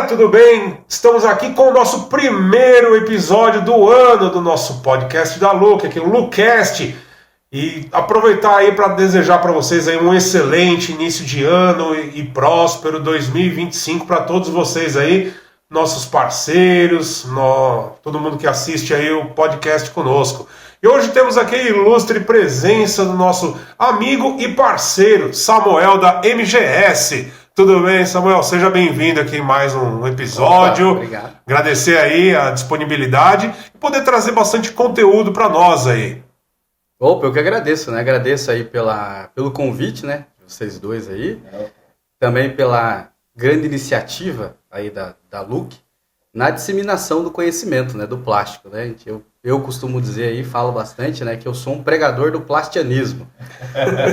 galera, tudo bem? Estamos aqui com o nosso primeiro episódio do ano do nosso podcast da Look, aqui o Lookcast. E aproveitar aí para desejar para vocês aí um excelente início de ano e próspero 2025 para todos vocês aí, nossos parceiros, todo mundo que assiste aí o podcast conosco. E hoje temos aqui a ilustre presença do nosso amigo e parceiro Samuel da MGS. Tudo bem, Samuel? Seja bem-vindo aqui em mais um episódio. Opa, obrigado. Agradecer aí a disponibilidade e poder trazer bastante conteúdo para nós aí. Opa, eu que agradeço, né? Agradeço aí pelo convite, né? Vocês dois aí. Também pela grande iniciativa aí da Look na disseminação do conhecimento, né? Do plástico, né? Eu costumo dizer aí, falo bastante, né? Que eu sou um pregador do plastianismo.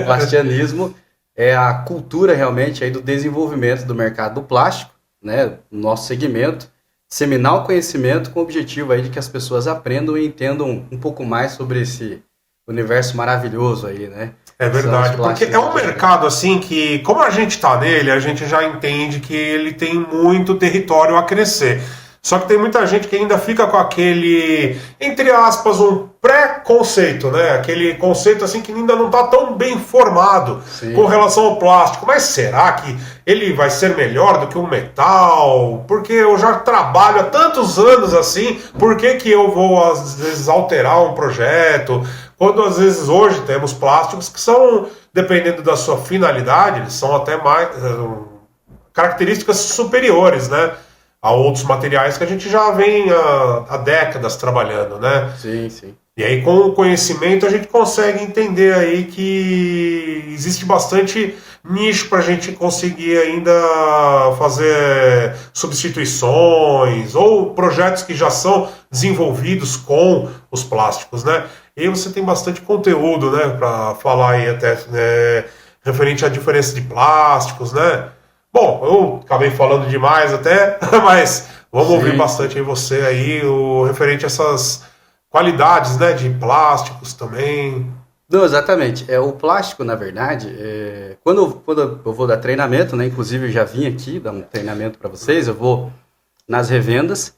O plastianismo é a cultura realmente aí do desenvolvimento do mercado do plástico, né? No nosso segmento, disseminar o conhecimento com o objetivo aí de que as pessoas aprendam e entendam um pouco mais sobre esse universo maravilhoso aí, né? É verdade, porque é um mercado assim que, como a gente está nele, a gente já entende que ele tem muito território a crescer. Só que tem muita gente que ainda fica com aquele, entre aspas, um pré-conceito, né? Aquele conceito assim que ainda não está tão bem formado. Sim. Com relação ao plástico. Mas será que ele vai ser melhor do que um metal? Porque eu já trabalho há tantos anos assim, por que eu vou às vezes alterar um projeto? Quando às vezes hoje temos plásticos que são, dependendo da sua finalidade, eles são até mais características superiores, né? A outros materiais que a gente já vem há décadas trabalhando, né? Sim, sim. E aí com o conhecimento a gente consegue entender aí que existe bastante nicho para a gente conseguir ainda fazer substituições ou projetos que já são desenvolvidos com os plásticos, né? E aí você tem bastante conteúdo, né, para falar aí até referente à diferença de plásticos, né? Bom, eu acabei falando demais até, mas vamos ouvir bastante aí você aí, o referente a essas qualidades, né, de plásticos também. Não, exatamente. O plástico, na verdade, quando eu vou dar treinamento, né, inclusive eu já vim aqui dar um treinamento para vocês, eu vou nas revendas,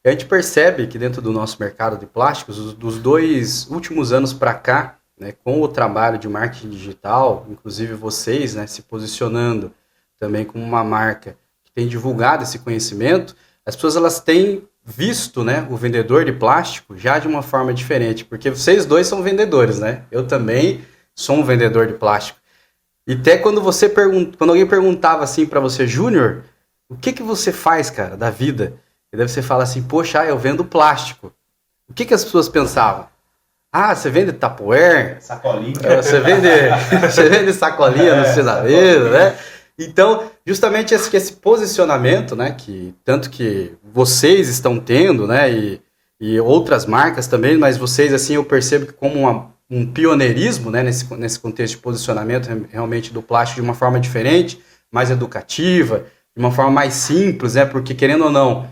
e a gente percebe que dentro do nosso mercado de plásticos, dos 2 últimos anos para cá, né, com o trabalho de marketing digital, inclusive vocês, né, se posicionando também como uma marca que tem divulgado esse conhecimento, as pessoas elas têm visto, né, o vendedor de plástico já de uma forma diferente, porque vocês dois são vendedores, né? Eu também sou um vendedor de plástico. E até quando alguém perguntava assim para você, Júnior, o que você faz, cara, da vida? E daí você fala assim, poxa, eu vendo plástico. O que as pessoas pensavam? Ah, você vende Tupperware? Sacolinha. Você vende sacolinha no sinaleiro, né? Então, justamente esse posicionamento, né, que tanto que vocês estão tendo, né, e outras marcas também, mas vocês, assim, eu percebo que como um pioneirismo, né, nesse contexto de posicionamento realmente do plástico de uma forma diferente, mais educativa, de uma forma mais simples, né, porque querendo ou não,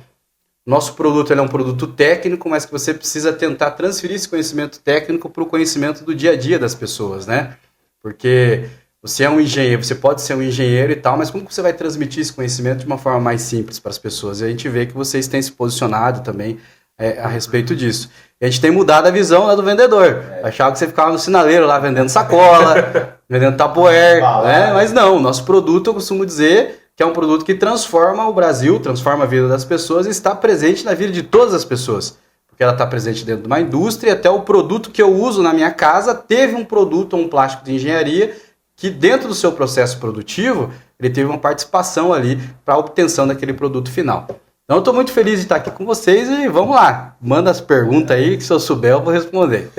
nosso produto ele é um produto técnico, mas que você precisa tentar transferir esse conhecimento técnico para o conhecimento do dia a dia das pessoas, né, porque você é um engenheiro, você pode ser um engenheiro e tal, mas como que você vai transmitir esse conhecimento de uma forma mais simples para as pessoas? E a gente vê que vocês têm se posicionado também a respeito disso. E a gente tem mudado a visão, né, do vendedor. Achava que você ficava no sinaleiro lá vendendo sacola, vendendo Tupperware, né? Mas não, o nosso produto, eu costumo dizer que é um produto que transforma o Brasil, transforma a vida das pessoas e está presente na vida de todas as pessoas. Porque ela está presente dentro de uma indústria, até o produto que eu uso na minha casa teve um produto ou um plástico de engenharia que dentro do seu processo produtivo, ele teve uma participação ali para a obtenção daquele produto final. Então eu estou muito feliz de estar aqui com vocês e vamos lá, manda as perguntas aí que se eu souber eu vou responder.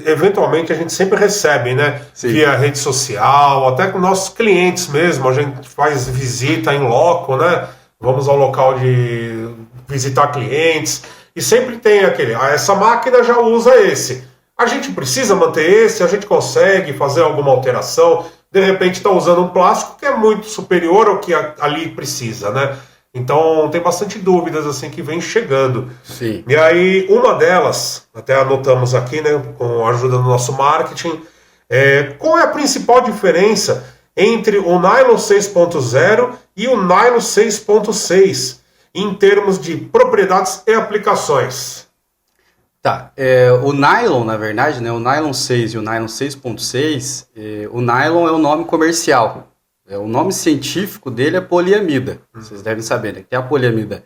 Eventualmente a gente sempre recebe, né? Sim. Via rede social, até com nossos clientes mesmo, a gente faz visita em loco, né? Vamos ao local de visitar clientes e sempre tem aquele, essa máquina já usa esse. A gente precisa manter esse, a gente consegue fazer alguma alteração, de repente está usando um plástico que é muito superior ao que ali precisa, né? Então tem bastante dúvidas assim que vem chegando. Sim. E aí uma delas, até anotamos aqui, né, com a ajuda do nosso marketing, qual é a principal diferença entre o nylon 6.0 e o nylon 6.6 em termos de propriedades e aplicações? Tá, o nylon, na verdade, né, o nylon 6 e o nylon 6.6, o nylon é o nome comercial. O nome científico dele é poliamida. Vocês devem saber, né? Tem a poliamida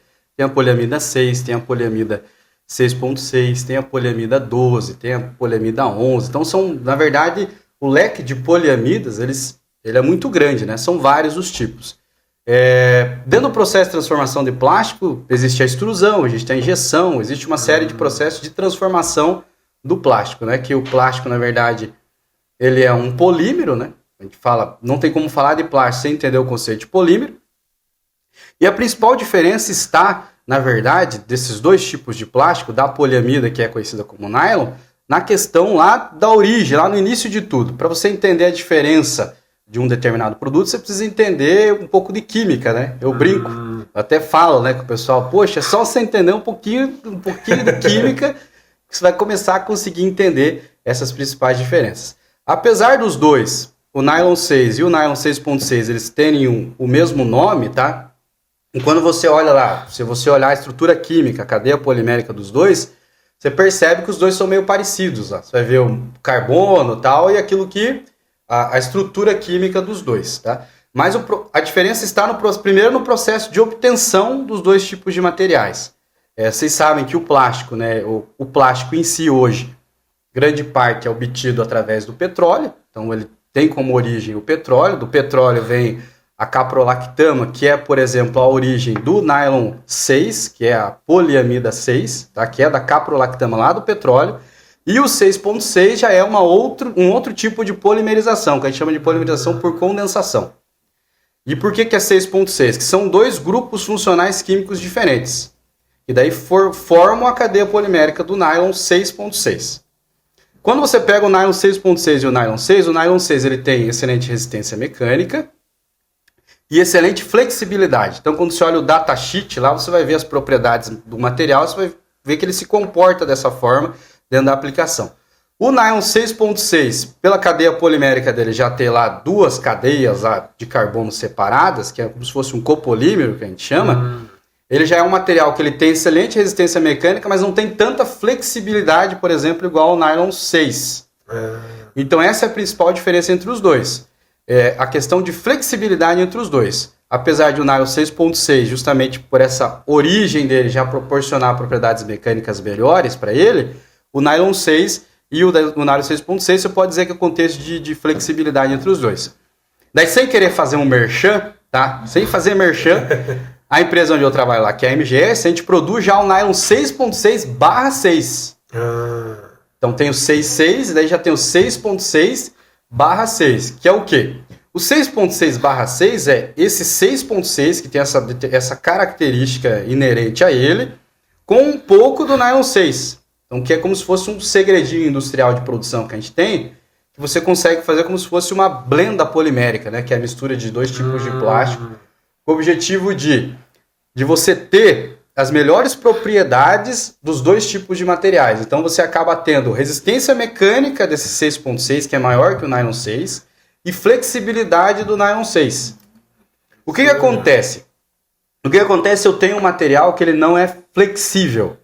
6, tem a poliamida 6.6, tem a poliamida 12, tem a poliamida 11. Então, na verdade, o leque de poliamidas, ele é muito grande, né? São vários os tipos. Dentro do processo de transformação de plástico, existe a extrusão, existe a injeção, existe uma série de processos de transformação do plástico, né? Que o plástico, na verdade, ele é um polímero, né? A gente fala, não tem como falar de plástico sem entender o conceito de polímero. E a principal diferença está, na verdade, desses dois tipos de plástico, da poliamida, que é conhecida como nylon, na questão lá da origem, lá no início de tudo. Para você entender a diferença de um determinado produto, você precisa entender um pouco de química, né? Eu brinco, eu até falo, né, com o pessoal, poxa, é só você entender um pouquinho de química que você vai começar a conseguir entender essas principais diferenças. Apesar dos dois, o nylon 6 e o nylon 6.6, eles terem o mesmo nome, tá? E quando você olha lá, se você olhar a estrutura química, a cadeia polimérica dos dois, você percebe que os dois são meio parecidos. Lá. Você vai ver o carbono e tal, e aquilo que... a estrutura química dos dois, tá? Mas a diferença está primeiro no processo de obtenção dos dois tipos de materiais. Vocês sabem que o plástico, né, o plástico em si hoje, grande parte é obtido através do petróleo, então ele tem como origem o petróleo, do petróleo vem a caprolactama, que é, por exemplo, a origem do nylon 6, que é a poliamida 6, tá? Que é da caprolactama lá do petróleo, e o 6.6 já é um outro tipo de polimerização, que a gente chama de polimerização por condensação. E por que é 6.6? Que são dois grupos funcionais químicos diferentes. E daí formam a cadeia polimérica do nylon 6.6. Quando você pega o nylon 6.6 e o nylon 6 ele tem excelente resistência mecânica e excelente flexibilidade. Então, quando você olha o datasheet, lá você vai ver as propriedades do material, você vai ver que ele se comporta dessa forma dentro da aplicação. O nylon 6.6, pela cadeia polimérica dele já ter lá duas cadeias lá de carbono separadas, que é como se fosse um copolímero, que a gente chama, ele já é um material que ele tem excelente resistência mecânica, mas não tem tanta flexibilidade, por exemplo, igual ao nylon 6. Então essa é a principal diferença entre os dois. A questão de flexibilidade entre os dois. Apesar de o nylon 6.6, justamente por essa origem dele já proporcionar propriedades mecânicas melhores para ele, o nylon 6 e o nylon 6.6, você pode dizer que é o contexto de flexibilidade entre os dois. Daí, sem querer fazer um merchan, tá? Sem fazer merchan, a empresa onde eu trabalho lá, que é a MGS, a gente produz já o nylon 6.6/6. Então tem o 6.6 e daí já tem o 6.6/6, que é o quê? O 6.6/6 é esse 6.6, que tem essa característica inerente a ele, com um pouco do nylon 6. Então, que é como se fosse um segredinho industrial de produção que a gente tem, que você consegue fazer como se fosse uma blenda polimérica, né? Que é a mistura de dois tipos de plástico, com o objetivo de você ter as melhores propriedades dos dois tipos de materiais. Então, você acaba tendo resistência mecânica desse 6.6, que é maior que o nylon 6, e flexibilidade do nylon 6. O que acontece? O que acontece, eu tenho um material que ele não é flexível.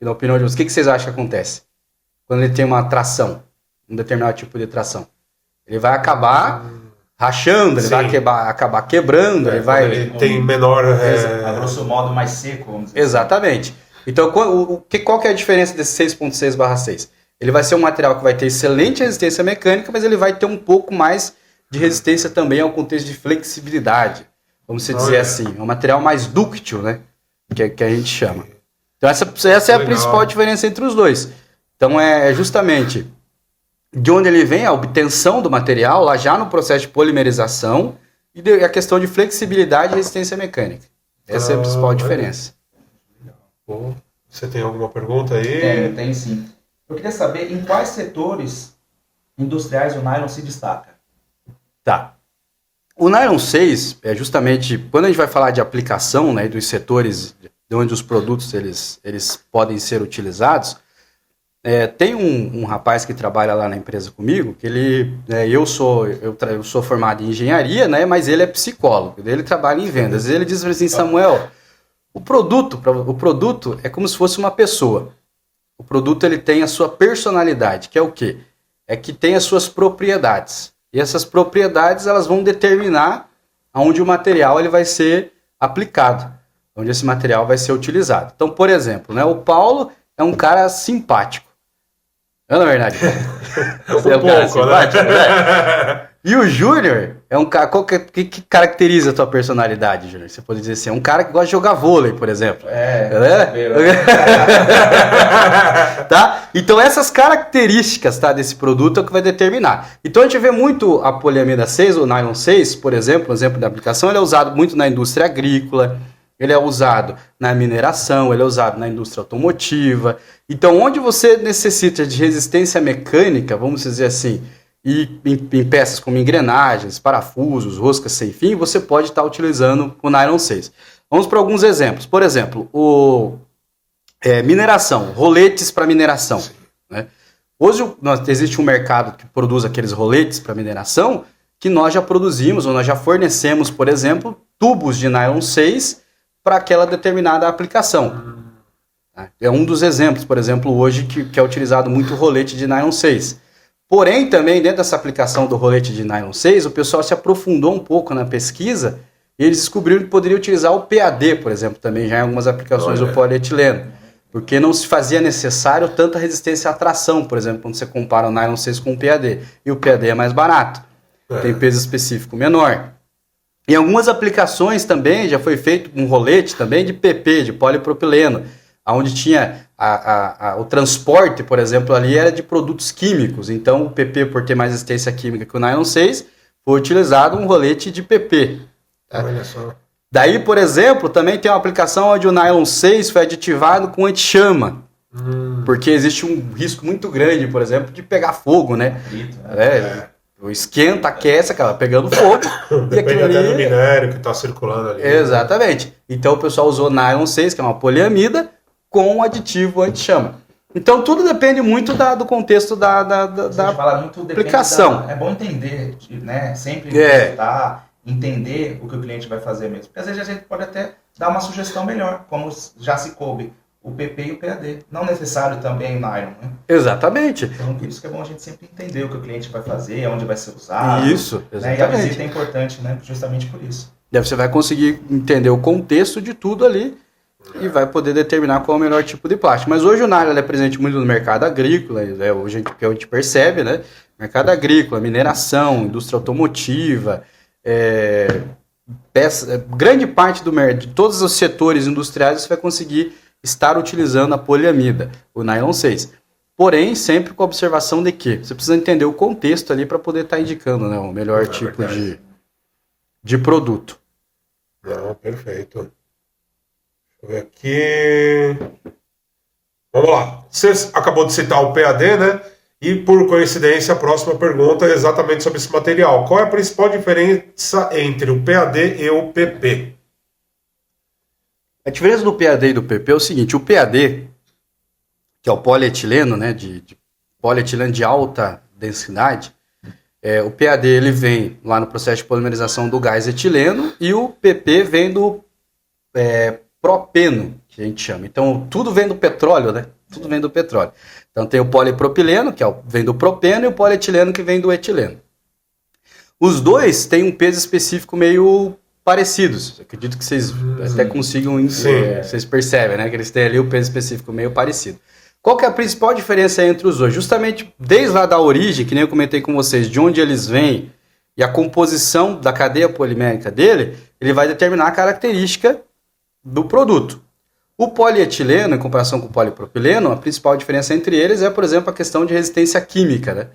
Na opinião de vocês, o que vocês acham que acontece quando ele tem uma tração, um determinado tipo de tração? Ele vai acabar rachando, ele vai acabar quebrando, ele tem menor... A grosso modo mais seco, vamos dizer. Exatamente. Então, qual que é a diferença desse 6.6/6? Ele vai ser um material que vai ter excelente resistência mecânica, mas ele vai ter um pouco mais de resistência também ao contexto de flexibilidade, vamos dizer assim. É um material mais dúctil, né? Que a gente chama. Então essa é a principal diferença entre os dois. Então é justamente de onde ele vem a obtenção do material, lá já no processo de polimerização, e a questão de flexibilidade e resistência mecânica. Essa é a principal diferença. Bom, você tem alguma pergunta aí? Tem sim. Eu queria saber em quais setores industriais o nylon se destaca. Tá. O nylon 6 é justamente, quando a gente vai falar de aplicação, né, dos setores de onde os produtos eles podem ser utilizados, Tem um rapaz que trabalha lá na empresa comigo, que eu sou formado em engenharia, né, mas ele é psicólogo, ele trabalha em vendas. Ele diz assim, Samuel, o produto é como se fosse uma pessoa. O produto ele tem a sua personalidade, que é o quê? É que tem as suas propriedades. E essas propriedades elas vão determinar onde o material ele vai ser aplicado, onde esse material vai ser utilizado. Então, por exemplo, né, o Paulo é um cara simpático. Não é verdade? Você é um cara simpático, né? E o Júnior é um cara... que caracteriza a tua personalidade, Júnior? Você pode dizer assim, é um cara que gosta de jogar vôlei, por exemplo. Tá? Então essas características, tá, desse produto é o que vai determinar. Então a gente vê muito a poliamida 6, o nylon 6, por exemplo, um exemplo da aplicação, ele é usado muito na indústria agrícola, ele é usado na mineração, ele é usado na indústria automotiva. Então onde você necessita de resistência mecânica, vamos dizer assim, e em peças como engrenagens, parafusos, roscas sem fim, você pode estar utilizando o nylon 6. Vamos para alguns exemplos. Por exemplo, mineração, roletes para mineração. Né? Hoje existe um mercado que produz aqueles roletes para mineração que nós já produzimos, ou nós já fornecemos, por exemplo, tubos de nylon 6 para aquela determinada aplicação. É um dos exemplos, por exemplo, hoje que é utilizado muito rolete de nylon 6. Porém, também, dentro dessa aplicação do rolete de nylon 6, o pessoal se aprofundou um pouco na pesquisa e eles descobriram que poderia utilizar o PAD, por exemplo, também já em algumas aplicações do polietileno, porque não se fazia necessário tanta resistência à tração, por exemplo, quando você compara o nylon 6 com o PAD. E o PAD é mais barato, tem peso específico menor. Em algumas aplicações também já foi feito um rolete também de PP, de polipropileno, onde tinha o transporte, por exemplo, ali era de produtos químicos. Então, o PP, por ter mais resistência química que o nylon 6, foi utilizado um rolete de PP. Tá? Olha só. Daí, por exemplo, também tem uma aplicação onde o nylon 6 foi aditivado com anti-chama. Porque existe um risco muito grande, por exemplo, de pegar fogo, né? Esquenta, aquece, acaba pegando fogo. Depende até do minério que está circulando ali. Exatamente. Então, o pessoal usou nylon 6, que é uma poliamida, com aditivo anti-chama. Então tudo depende muito do contexto da fala muito, aplicação. É bom entender, né? Sempre entender o que o cliente vai fazer mesmo. Porque às vezes a gente pode até dar uma sugestão melhor, como já se coube o PP e o PAD. Não necessário também o nylon, né? Exatamente. Então por isso que é bom a gente sempre entender o que o cliente vai fazer, onde vai ser usado. Isso, exatamente. Né? E a visita é importante, né? Justamente por isso. Daí você vai conseguir entender o contexto de tudo ali e vai poder determinar qual é o melhor tipo de plástico. Mas hoje o nylon é presente muito no mercado agrícola, hoje que a gente percebe, né? Mercado agrícola, mineração, indústria automotiva, grande parte de todos os setores industriais você vai conseguir estar utilizando a poliamida, o nylon 6. Porém, sempre com a observação de que você precisa entender o contexto ali para poder estar indicando, né, o melhor tipo de produto. Não, perfeito. Deixa eu ver aqui. Vamos lá. Você acabou de citar o PAD, né? E por coincidência, a próxima pergunta é exatamente sobre esse material. Qual é a principal diferença entre o PAD e o PP? A diferença do PAD e do PP é o seguinte: o PAD, que é o polietileno, né, de polietileno de alta densidade, o PAD ele vem lá no processo de polimerização do gás etileno e o PP vem do propeno, que a gente chama. Então, tudo vem do petróleo, né? Tudo vem do petróleo. Então, tem o polipropileno, que vem do propeno, e o polietileno, que vem do etileno. Os dois têm um peso específico meio parecidos. Eu acredito que vocês até consigam... vocês percebem, né? Que eles têm ali o peso específico meio parecido. Qual que é a principal diferença entre os dois? Justamente desde lá da origem, que nem eu comentei com vocês, de onde eles vêm e a composição da cadeia polimérica dele, ele vai determinar a característica do produto. O polietileno, em comparação com o polipropileno, a principal diferença entre eles é, por exemplo, a questão de resistência química, né?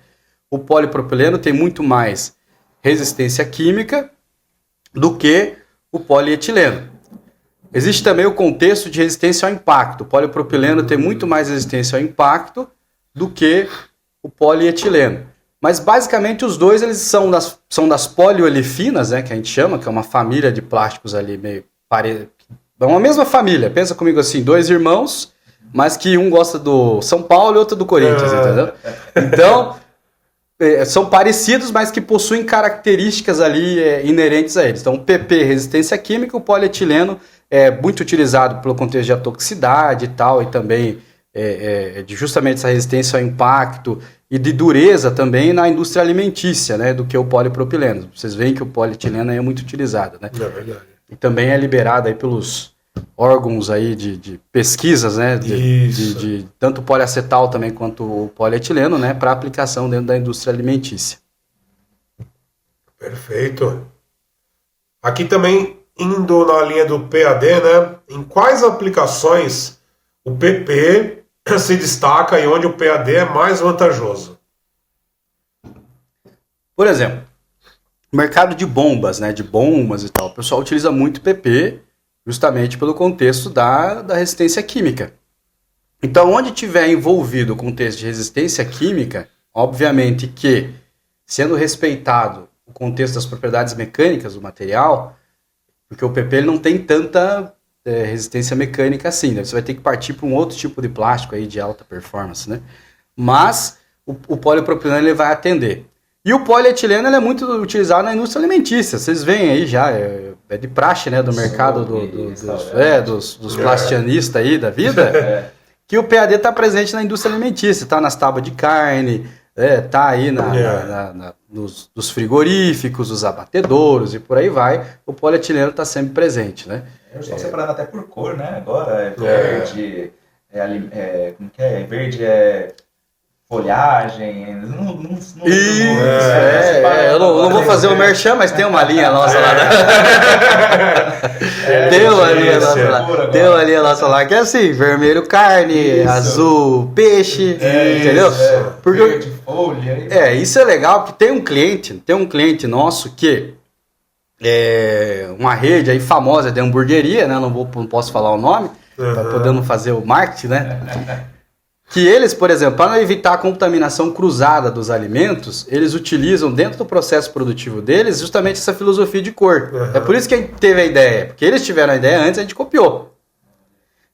O polipropileno tem muito mais resistência química do que o polietileno. Existe também o contexto de resistência ao impacto. O polipropileno tem muito mais resistência ao impacto do que o polietileno. Mas basicamente os dois eles são das poliolefinas, né, que a gente chama, que é uma família de plásticos ali meio é uma mesma família. Pensa comigo assim, dois irmãos, mas que um gosta do São Paulo e outro do Corinthians, entendeu? Então, são parecidos, mas que possuem características ali inerentes a eles. Então, o PP, resistência química, o polietileno é muito utilizado pelo contexto de atoxicidade e tal, e também de justamente essa resistência ao impacto e de dureza também na indústria alimentícia, né, do que o polipropileno. Vocês veem que o polietileno é muito utilizado, né? É verdade. E também é liberado aí pelos órgãos aí de pesquisas, né, de tanto poliacetal também quanto o polietileno, né, para aplicação dentro da indústria alimentícia. Perfeito. Aqui também, indo na linha do PAD, né, em quais aplicações o PP se destaca e onde o PAD é mais vantajoso? Por exemplo, o mercado de bombas, né, de bombas e tal, o pessoal utiliza muito PP justamente pelo contexto da resistência química. Então, onde tiver envolvido o contexto de resistência química, obviamente que, sendo respeitado o contexto das propriedades mecânicas do material, porque o PP ele não tem tanta resistência mecânica assim, né? Você vai ter que partir para um outro tipo de plástico aí de alta performance, né? Mas o polipropileno ele vai atender. E o polietileno ele é muito utilizado na indústria alimentícia. Vocês veem aí já, é de praxe, né, do mercado dos plastianistas aí da vida, que o PAD está presente na indústria alimentícia, está nas tábuas de carne, está aí nos frigoríficos, os abatedouros e por aí vai. O polietileno está sempre presente, né? Eu estou separando até por cor, né? Agora é verde, como que é? Verde é folhagem, eu não vou fazer o merchan, mas tem uma linha nossa lá. Tem uma linha nossa lá que é assim, vermelho carne, azul peixe, entendeu? Porque, verde folha. Isso é legal, porque tem um cliente nosso que uma rede aí famosa de hamburgueria, né? Não posso falar o nome, para poder não fazer o marketing, né? Que eles, por exemplo, para evitar a contaminação cruzada dos alimentos, eles utilizam dentro do processo produtivo deles justamente essa filosofia de cor. É por isso que a gente teve a ideia, porque eles tiveram a ideia antes, a gente copiou.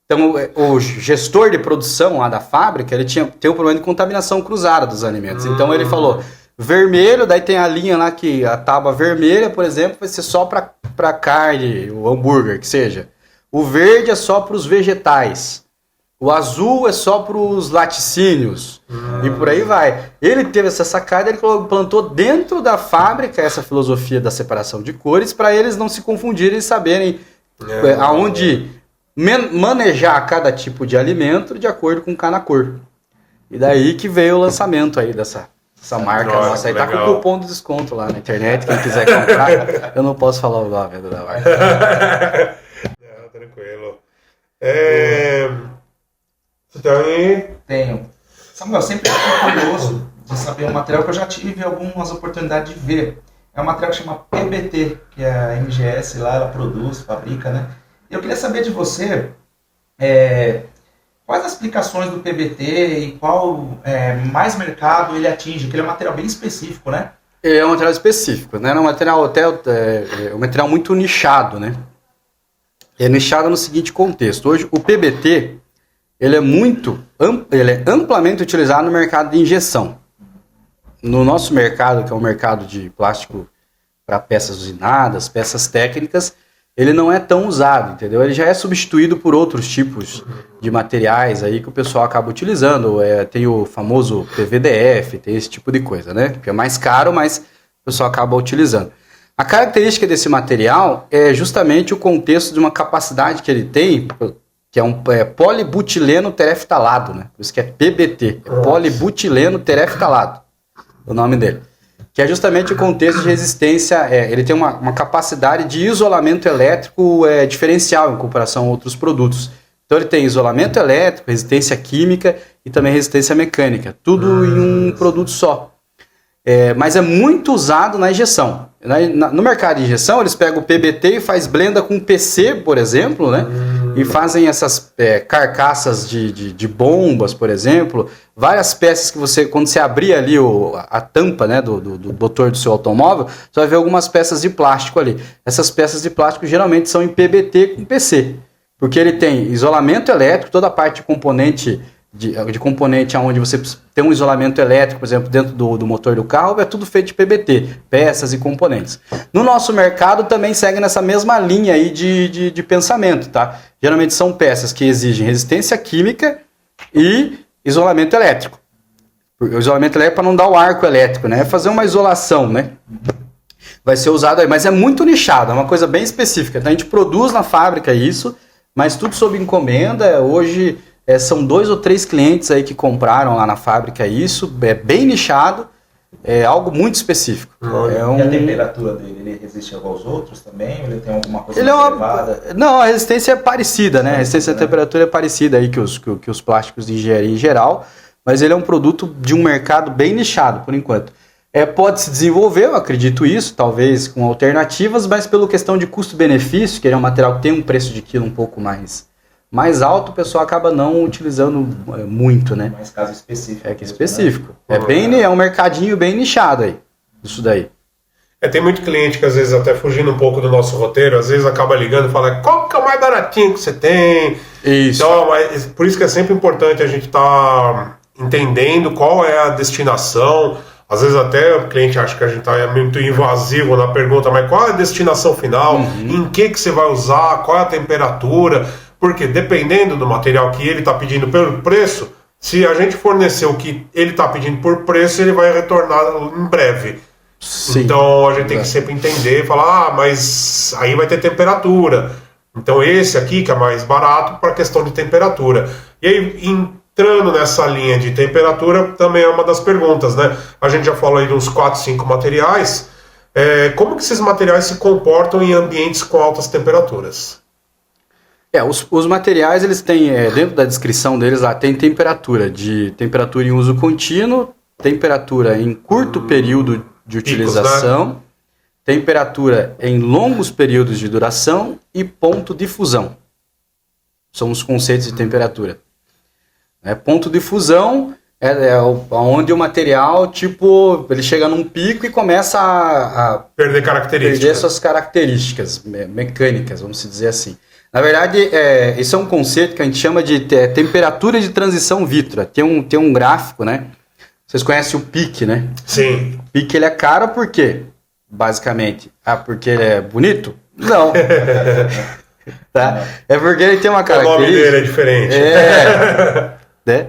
Então, o gestor de produção lá da fábrica, ele tem um problema de contaminação cruzada dos alimentos. Então, ele falou, vermelho, daí tem a linha lá que a tábua vermelha, por exemplo, vai ser só para carne, o hambúrguer, que seja. O verde é só para os vegetais. O azul é só para os laticínios. E por aí vai. Ele teve essa sacada, ele plantou dentro da fábrica essa filosofia da separação de cores para eles não se confundirem e saberem aonde manejar cada tipo de alimento de acordo com cada cor. E daí que veio o lançamento aí dessa marca nossa. Aí tá com cupom de desconto lá na internet, quem quiser comprar. Eu não posso falar o nome da marca. Não, tranquilo. Você tem aí? Tenho. Samuel, sempre fico curioso de saber um material que eu já tive algumas oportunidades de ver. É um material que chama PBT, que a MGS lá, ela produz, fabrica, né? Eu queria saber de você quais as aplicações do PBT e qual mais mercado ele atinge, porque ele é um material bem específico, né? É um material específico, né? É um material um material muito nichado, né? É nichado no seguinte contexto. Hoje, o PBT, ele é amplamente utilizado no mercado de injeção. No nosso mercado, que é o mercado de plástico para peças usinadas, peças técnicas, ele não é tão usado, entendeu? Ele já é substituído por outros tipos de materiais aí que o pessoal acaba utilizando. Tem o famoso PVDF, tem esse tipo de coisa, né? Que é mais caro, mas o pessoal acaba utilizando. A característica desse material é justamente o contexto de uma capacidade que ele tem, que é polibutileno tereftalado, né? Por isso que é PBT, é polibutileno tereftalado, o nome dele. Que é justamente o contexto de resistência, ele tem uma capacidade de isolamento elétrico diferencial em comparação a outros produtos. Então ele tem isolamento elétrico, resistência química e também resistência mecânica, tudo em um produto só. Mas é muito usado na injeção. No mercado de injeção, eles pegam o PBT e faz blenda com PC, por exemplo, né? E fazem essas carcaças de bombas, por exemplo, várias peças que você, quando você abrir ali a tampa, né, do motor do seu automóvel, você vai ver algumas peças de plástico ali. Essas peças de plástico geralmente são em PBT com PC. Porque ele tem isolamento elétrico, toda a parte de componente onde você tem um isolamento elétrico, por exemplo, dentro do motor do carro, é tudo feito de PBT, peças e componentes. No nosso mercado também segue nessa mesma linha aí de pensamento, tá? Geralmente são peças que exigem resistência química e isolamento elétrico. O isolamento elétrico para não dar o arco elétrico, né? É fazer uma isolação, né? Vai ser usado aí, mas é muito nichado, é uma coisa bem específica. Então a gente produz na fábrica isso, mas tudo sob encomenda. Hoje são 2 ou 3 clientes aí que compraram lá na fábrica isso, é bem nichado, é algo muito específico. E a temperatura dele, ele resiste aos outros também? Ele tem alguma coisa elevada? Não, a resistência é parecida, né? A resistência à temperatura é parecida aí que os plásticos de engenharia em geral, mas ele é um produto de um mercado bem nichado, por enquanto. Pode se desenvolver, eu acredito isso, talvez com alternativas, mas pela questão de custo-benefício, que ele é um material que tem um preço de quilo um pouco mais alto, o pessoal acaba não utilizando muito, né? Mais caso específico. Que específico. Né? É um mercadinho bem nichado aí, isso daí. Tem muito cliente que às vezes até fugindo um pouco do nosso roteiro, às vezes acaba ligando e fala, qual que é o mais baratinho que você tem? Isso. Então, por isso que é sempre importante a gente estar entendendo qual é a destinação. Às vezes até o cliente acha que a gente está muito invasivo na pergunta, mas qual é a destinação final? Em que você vai usar? Qual é a temperatura? Porque dependendo do material que ele está pedindo pelo preço, se a gente fornecer o que ele está pedindo por preço, ele vai retornar em breve. Sim. Então a gente tem que sempre entender e falar, mas aí vai ter temperatura. Então esse aqui que é mais barato para questão de temperatura. E aí, entrando nessa linha de temperatura, também é uma das perguntas, né? A gente já falou aí de uns 4, 5 materiais. Como que esses materiais se comportam em ambientes com altas temperaturas? Os materiais, eles têm, dentro da descrição deles lá, tem temperatura em uso contínuo, temperatura em curto período de utilização, né? Temperatura em longos períodos de duração e ponto de fusão. São os conceitos de temperatura. Ponto de fusão é onde o material, ele chega num pico e começa a perder suas características mecânicas, vamos dizer assim. Na verdade, isso é um conceito que a gente chama de temperatura de transição vítrea. Tem um gráfico, né? Vocês conhecem o PIC, né? Sim. O PIC, ele é caro por quê? Basicamente. Porque ele é bonito? Não. Tá? É porque ele tem uma característica... O nome dele é diferente. Né?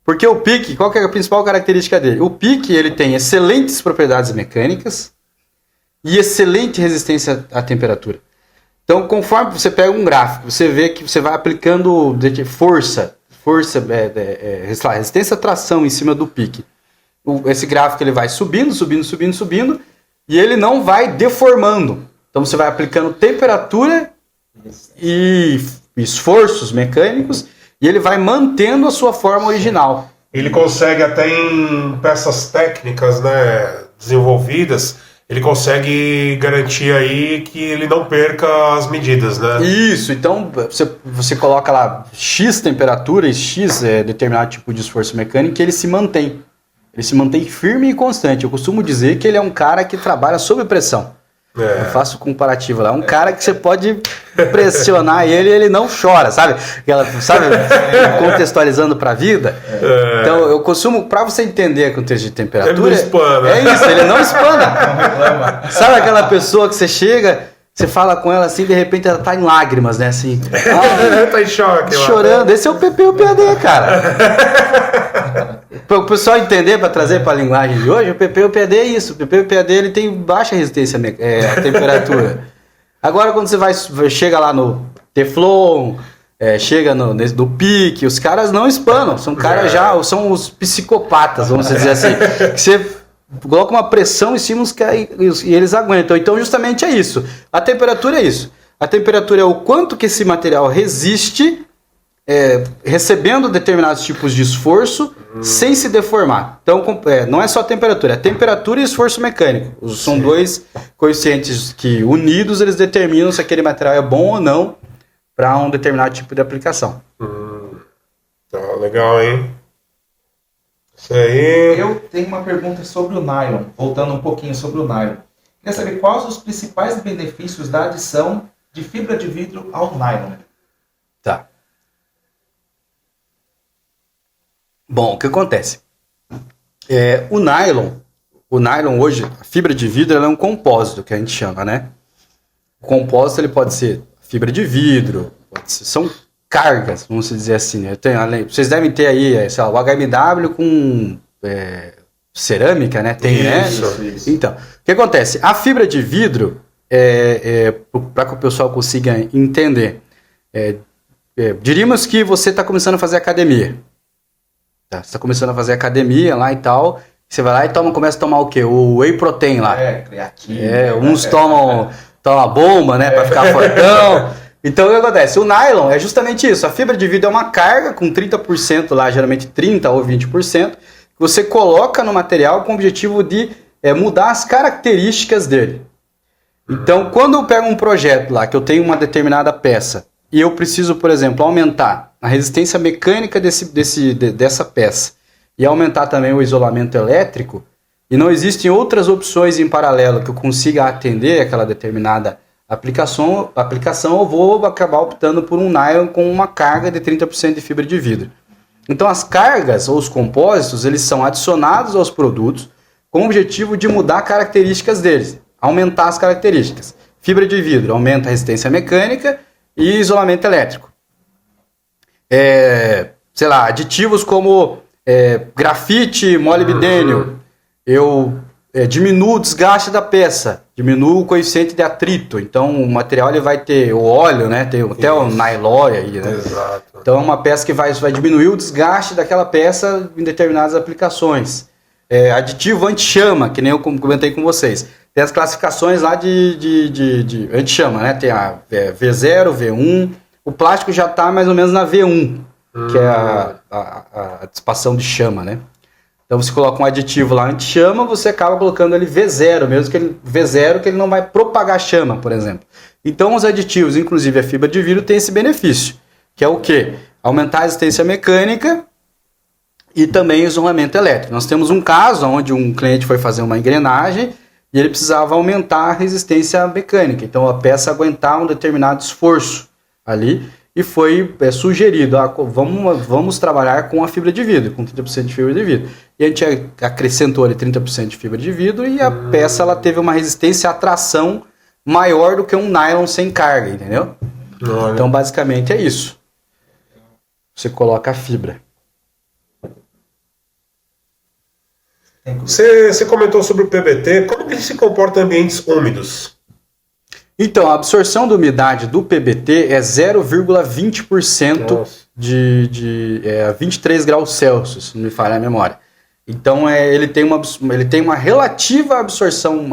Porque o PIC, qual que é a principal característica dele? O PIC, ele tem excelentes propriedades mecânicas e excelente resistência à temperatura. Então, conforme você pega um gráfico, você vê que você vai aplicando força, resistência à tração em cima do PIC. Esse gráfico ele vai subindo, e ele não vai deformando. Então, você vai aplicando temperatura e esforços mecânicos, e ele vai mantendo a sua forma original. Ele consegue até em peças técnicas, né, desenvolvidas, ele consegue garantir aí que ele não perca as medidas, né? Isso, então você coloca lá X temperatura e X determinado tipo de esforço mecânico e ele se mantém. Ele se mantém firme e constante. Eu costumo dizer que ele é um cara que trabalha sob pressão. Eu faço comparativo lá. É um cara que você pode pressionar ele e ele não chora, sabe? Contextualizando para a vida. Então, eu costumo, para você entender o contexto de temperatura... Ele não espana. É isso, ele não espana. Não reclama. Sabe aquela pessoa que você chega, você fala com ela assim, de repente ela tá em lágrimas, né? Assim, tá em choque. Chorando. Esse é o PP e o PAD, cara. Para o pessoal entender, para trazer para a linguagem de hoje, o PP e o PAD é isso. O PP e o PAD ele tem baixa resistência à temperatura. Agora, quando você chega lá no Teflon, chega no PIC, os caras não espanam. São caras são os psicopatas, vamos dizer assim. Que você coloca uma pressão em cima e eles aguentam. Então, justamente é isso. A temperatura é isso. A temperatura é o quanto que esse material resiste recebendo determinados tipos de esforço sem se deformar. Então, não é só temperatura, é temperatura e esforço mecânico. São dois coeficientes que, unidos, eles determinam se aquele material é bom ou não para um determinado tipo de aplicação. Legal, hein? Isso aí. Eu tenho uma pergunta sobre o nylon, voltando um pouquinho sobre o nylon. Queria saber quais os principais benefícios da adição de fibra de vidro ao nylon. Bom, o que acontece? O nylon hoje, a fibra de vidro, ela é um compósito, que a gente chama, né? O compósito, ele pode ser fibra de vidro, são cargas, vamos dizer assim, né? Vocês devem ter aí, sei lá, o HMW com cerâmica, né? Tem, Isso. né? Então, o que acontece? A fibra de vidro, para que o pessoal consiga entender, diríamos que você está começando a fazer academia. Tá? Você está começando a fazer academia lá e tal, você vai lá e começa a tomar o quê? O whey protein lá. Creatina. Uns tomam bomba, né, para ficar fortão. Então, o que acontece? O nylon é justamente isso. A fibra de vidro é uma carga com 30% lá, geralmente 30% ou 20%, que você coloca no material com o objetivo de mudar as características dele. Então, quando eu pego um projeto lá, que eu tenho uma determinada peça, e eu preciso, por exemplo, aumentar a resistência mecânica dessa peça, e aumentar também o isolamento elétrico, e não existem outras opções em paralelo que eu consiga atender aquela determinada aplicação, eu vou acabar optando por um nylon com uma carga de 30% de fibra de vidro. Então as cargas ou os compósitos, eles são adicionados aos produtos com o objetivo de mudar características deles, aumentar as características. Fibra de vidro aumenta a resistência mecânica e isolamento elétrico. Sei lá, aditivos como grafite, molibdênio, eu diminuo o desgaste da peça, diminuo o coeficiente de atrito. Então o material ele vai ter o óleo, né? Tem até o nylon aí, né? Exato. Então é uma peça que vai diminuir o desgaste daquela peça em determinadas aplicações. Aditivo anti-chama, que nem eu comentei com vocês. Tem as classificações lá de anti-chama, né? Tem a V0, V1. O plástico já está mais ou menos na V1, que é a dissipação de chama, né? Então você coloca um aditivo lá anti-chama, você acaba colocando ali V0, mesmo que ele não vai propagar chama, por exemplo. Então os aditivos, inclusive a fibra de vidro, tem esse benefício, que é o quê? Aumentar a resistência mecânica e também isolamento elétrico. Nós temos um caso onde um cliente foi fazer uma engrenagem e ele precisava aumentar a resistência mecânica, então a peça aguentar um determinado esforço ali, e foi sugerido, vamos trabalhar com a fibra de vidro, com 30% de fibra de vidro. E a gente acrescentou ali 30% de fibra de vidro e a peça ela teve uma resistência à tração maior do que um nylon sem carga, entendeu? Olha. Então, basicamente é isso. Você coloca a fibra. Você comentou sobre o PBT, como que ele se comporta em ambientes úmidos? Então, a absorção da umidade do PBT é 0,20% de 23 graus Celsius, se não me falha a memória. Então, ele tem uma relativa absorção,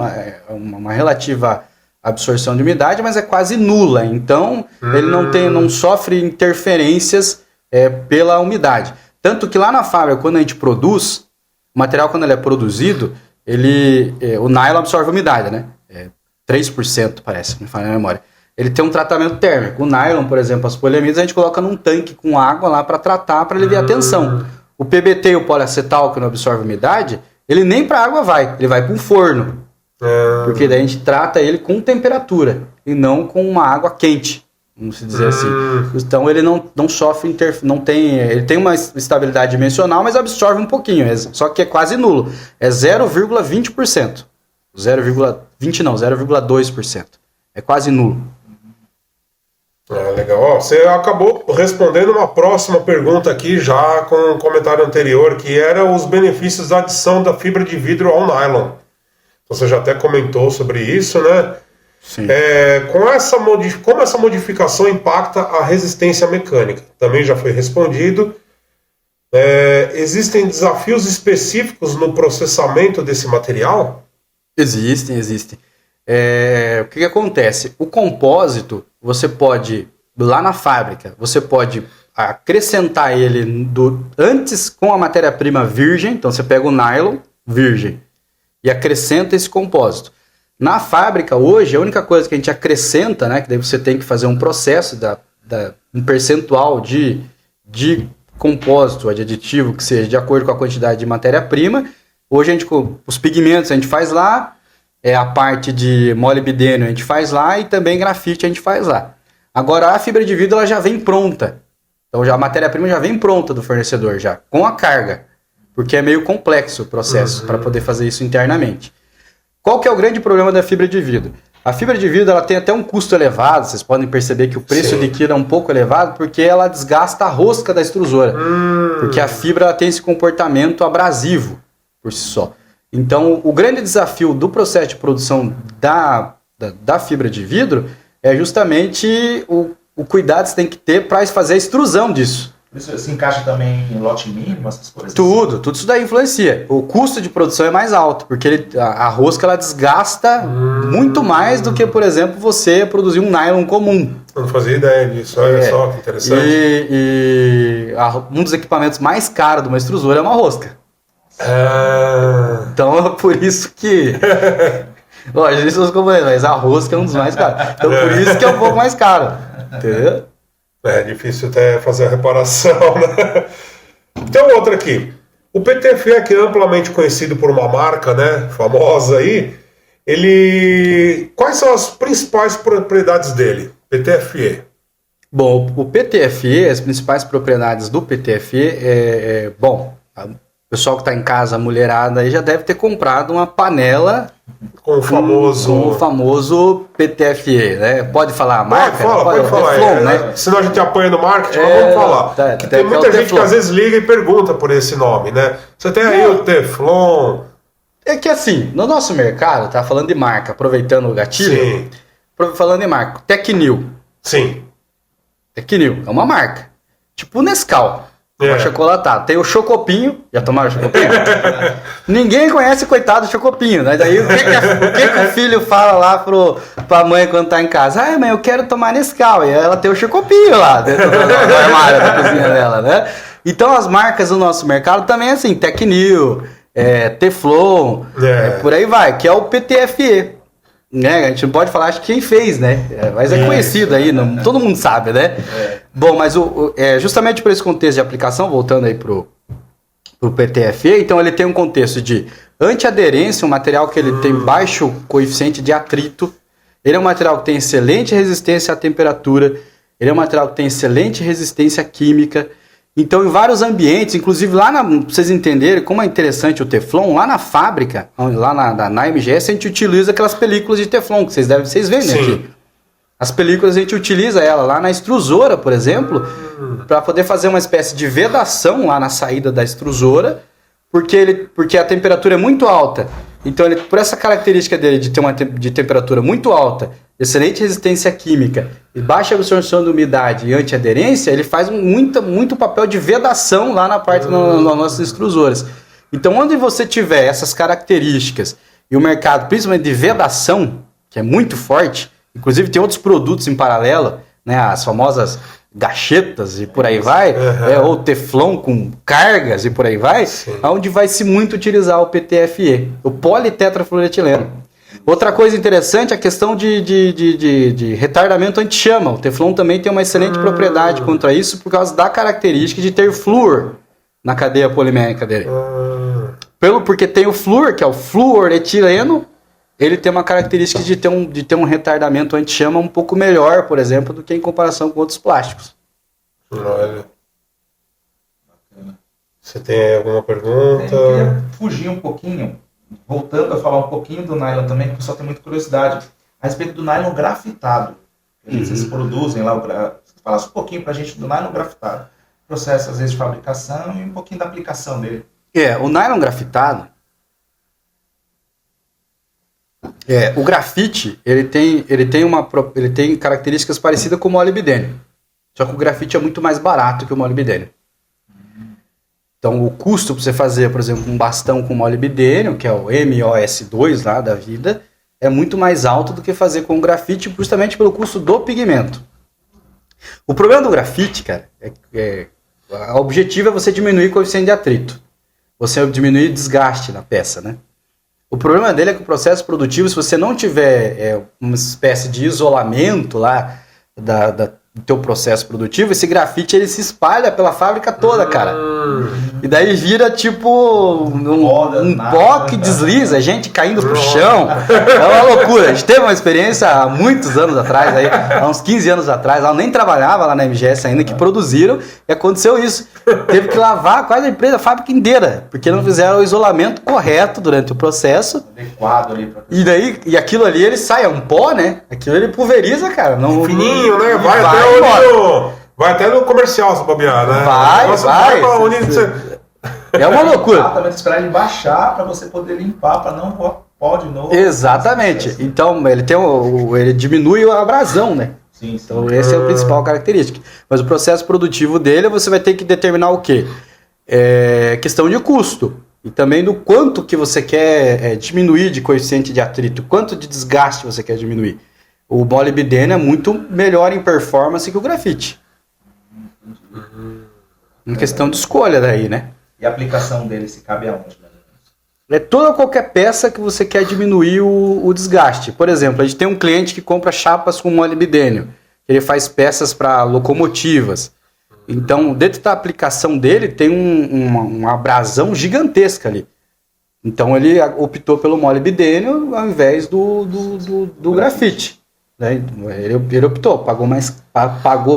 uma relativa absorção de umidade, mas é quase nula. Então, ele não sofre interferências pela umidade. Tanto que lá na fábrica, quando a gente produz, o material, quando ele é produzido, o nylon absorve umidade, né? 3%, parece, me falha a memória. Ele tem um tratamento térmico. O nylon, por exemplo, as poliamidas, a gente coloca num tanque com água lá para tratar, para aliviar a tensão. O PBT e o poliacetal, que não absorve umidade, ele nem para água vai, ele vai para um forno. Porque daí a gente trata ele com temperatura e não com uma água quente, vamos dizer assim. Então ele não sofre, ele tem uma estabilidade dimensional, mas absorve um pouquinho, só que é quase nulo. É 0,20%. 0,20 não, 0,2%. É quase nulo. Legal. Você acabou respondendo uma próxima pergunta aqui, já com o comentário anterior, que era os benefícios da adição da fibra de vidro ao nylon. Você já até comentou sobre isso, né? Sim. Como essa modificação impacta a resistência mecânica? Também já foi respondido. Existem desafios específicos no processamento desse material? Existem. O que acontece? O compósito, você pode, lá na fábrica, você pode acrescentar ele antes com a matéria-prima virgem. Então você pega o nylon virgem e acrescenta esse compósito. Na fábrica, hoje, a única coisa que a gente acrescenta, né, que daí você tem que fazer um processo, um percentual de compósito, de aditivo, que seja de acordo com a quantidade de matéria-prima. Hoje, os pigmentos a gente faz lá, a parte de molibdênio a gente faz lá e também grafite a gente faz lá. Agora, a fibra de vidro ela já vem pronta. Então já a matéria-prima já vem pronta do fornecedor, já, com a carga. Porque é meio complexo o processo para poder fazer isso internamente. Qual que é o grande problema da fibra de vidro? A fibra de vidro ela tem até um custo elevado, vocês podem perceber que o preço líquido é um pouco elevado, porque ela desgasta a rosca da extrusora. Porque a fibra ela tem esse comportamento abrasivo por si só. Então, o grande desafio do processo de produção da fibra de vidro é justamente o cuidado que você tem que ter para fazer a extrusão disso. Isso se encaixa também em lote mínimo, essas coisas? Tudo isso daí influencia. O custo de produção é mais alto, porque a rosca ela desgasta muito mais do que, por exemplo, você produzir um nylon comum. Eu não fazia ideia disso, olha só que interessante. Um dos equipamentos mais caros de uma extrusora é uma rosca. Então é por isso que... Lógico, isso mas a rosca é um dos mais caros. Então por isso que é um pouco mais caro. Entendeu? É difícil até fazer a reparação, né? Tem outra aqui. O PTFE, que é amplamente conhecido por uma marca, né, famosa aí, quais são as principais propriedades dele? PTFE. Bom, o PTFE, as principais propriedades do PTFE bom, o pessoal que está em casa, a mulherada, aí já deve ter comprado uma panela com o famoso PTFE, né? Pode falar a marca? Pode falar. Teflon, né? Senão a gente apanha no marketing, mas vamos falar. Tem muita gente que às vezes liga e pergunta por esse nome, né? Você tem aí o Teflon. É que assim, no nosso mercado, tá falando de marca, aproveitando o gatilho, Sim. Falando de marca, Tecnil. Sim. Tecnil é uma marca. Tipo o Nescau. Chocolatado. Tem o Chocopinho. Já tomaram o Chocopinho? Ninguém conhece o coitado do Chocopinho, né? Daí o que o filho fala lá pra mãe quando tá em casa? Ah, mãe, eu quero tomar Nescau. E ela tem o Chocopinho lá dentro do armário da cozinha dela, né? Então as marcas do nosso mercado também é assim, Tecnil, Teflon, por aí vai, que é o PTFE. Né? A gente não pode falar de quem fez, né? Mas é conhecido aí, todo mundo sabe, né? Bom, mas justamente por esse contexto de aplicação, voltando aí pro PTFE, então ele tem um contexto de antiaderência, um material que ele tem baixo coeficiente de atrito, ele é um material que tem excelente resistência à temperatura, ele é um material que tem excelente resistência química. Então, em vários ambientes, inclusive lá pra vocês entenderem como é interessante o Teflon, lá na fábrica, lá na MGS, a gente utiliza aquelas películas de Teflon, que vocês veem aqui. As películas a gente utiliza ela lá na extrusora, por exemplo, para poder fazer uma espécie de vedação lá na saída da extrusora, porque a temperatura é muito alta. Então, por essa característica dele de ter uma temperatura muito alta, excelente resistência química e baixa absorção de umidade e antiaderência, ele faz muito papel de vedação lá na parte das nossas extrusoras. Então, onde você tiver essas características e o mercado, principalmente de vedação, que é muito forte, inclusive tem outros produtos em paralelo, né, as famosas gachetas e por aí vai, ou Teflon com cargas e por aí vai, onde vai se muito utilizar o PTFE, o politetrafluoretileno. Outra coisa interessante é a questão de retardamento anti-chama. O Teflon também tem uma excelente propriedade contra isso por causa da característica de ter flúor na cadeia polimérica dele. Porque tem o flúor, que é o fluoretileno, ele tem uma característica de ter um retardamento anti-chama um pouco melhor, por exemplo, do que em comparação com outros plásticos. Olha. Você tem alguma pergunta? Eu queria fugir um pouquinho, voltando a falar um pouquinho do nylon também, que o pessoal tem muita curiosidade, a respeito do nylon grafitado. Vocês produzem lá, falasse um pouquinho pra gente do nylon grafitado. Processo, às vezes, de fabricação e um pouquinho da aplicação dele. O nylon grafitado, o grafite, ele tem características parecidas com o molibdênio. Só que o grafite é muito mais barato que o molibdênio. Então, o custo para você fazer, por exemplo, um bastão com molibdênio, que é o MOS2 lá da vida, é muito mais alto do que fazer com o grafite, justamente pelo custo do pigmento. O problema do grafite, cara, o objetivo é você diminuir o coeficiente de atrito. Você diminuir o desgaste na peça, né? O problema dele é que o processo produtivo, se você não tiver uma espécie de isolamento lá do teu processo produtivo, esse grafite ele se espalha pela fábrica toda, cara. E daí vira tipo um pó que desliza, gente caindo pro chão. É uma loucura. A gente teve uma experiência há muitos anos atrás, aí, há uns 15 anos atrás, ela nem trabalhava lá na MGS ainda, que produziram, e aconteceu isso. Teve que lavar quase a empresa, a fábrica inteira, porque não fizeram o isolamento correto durante o processo. Adequado ali pra... E aquilo ali, ele sai, é um pó, né? Aquilo ele pulveriza, cara. Não, fininho, né? Vai até no comercial, se bobear, né? Vai pra onde É uma loucura. Exatamente, esperar ele baixar para você poder limpar, para não pó de novo. Exatamente. Então, ele diminui a abrasão, né? Sim. Então, esse é o principal característica. Mas o processo produtivo dele, você vai ter que determinar o quê? Questão de custo. E também do quanto que você quer diminuir de coeficiente de atrito, quanto de desgaste você quer diminuir. O molibdênio é muito melhor em performance que o grafite. Em questão de escolha daí, né? E a aplicação dele se cabe aonde? Qualquer peça que você quer diminuir o desgaste. Por exemplo, a gente tem um cliente que compra chapas com molibdênio. Ele faz peças para locomotivas. Então, dentro da aplicação dele, tem uma abrasão gigantesca ali. Então, ele optou pelo molibdênio ao invés do grafite. Né? Ele optou, pagou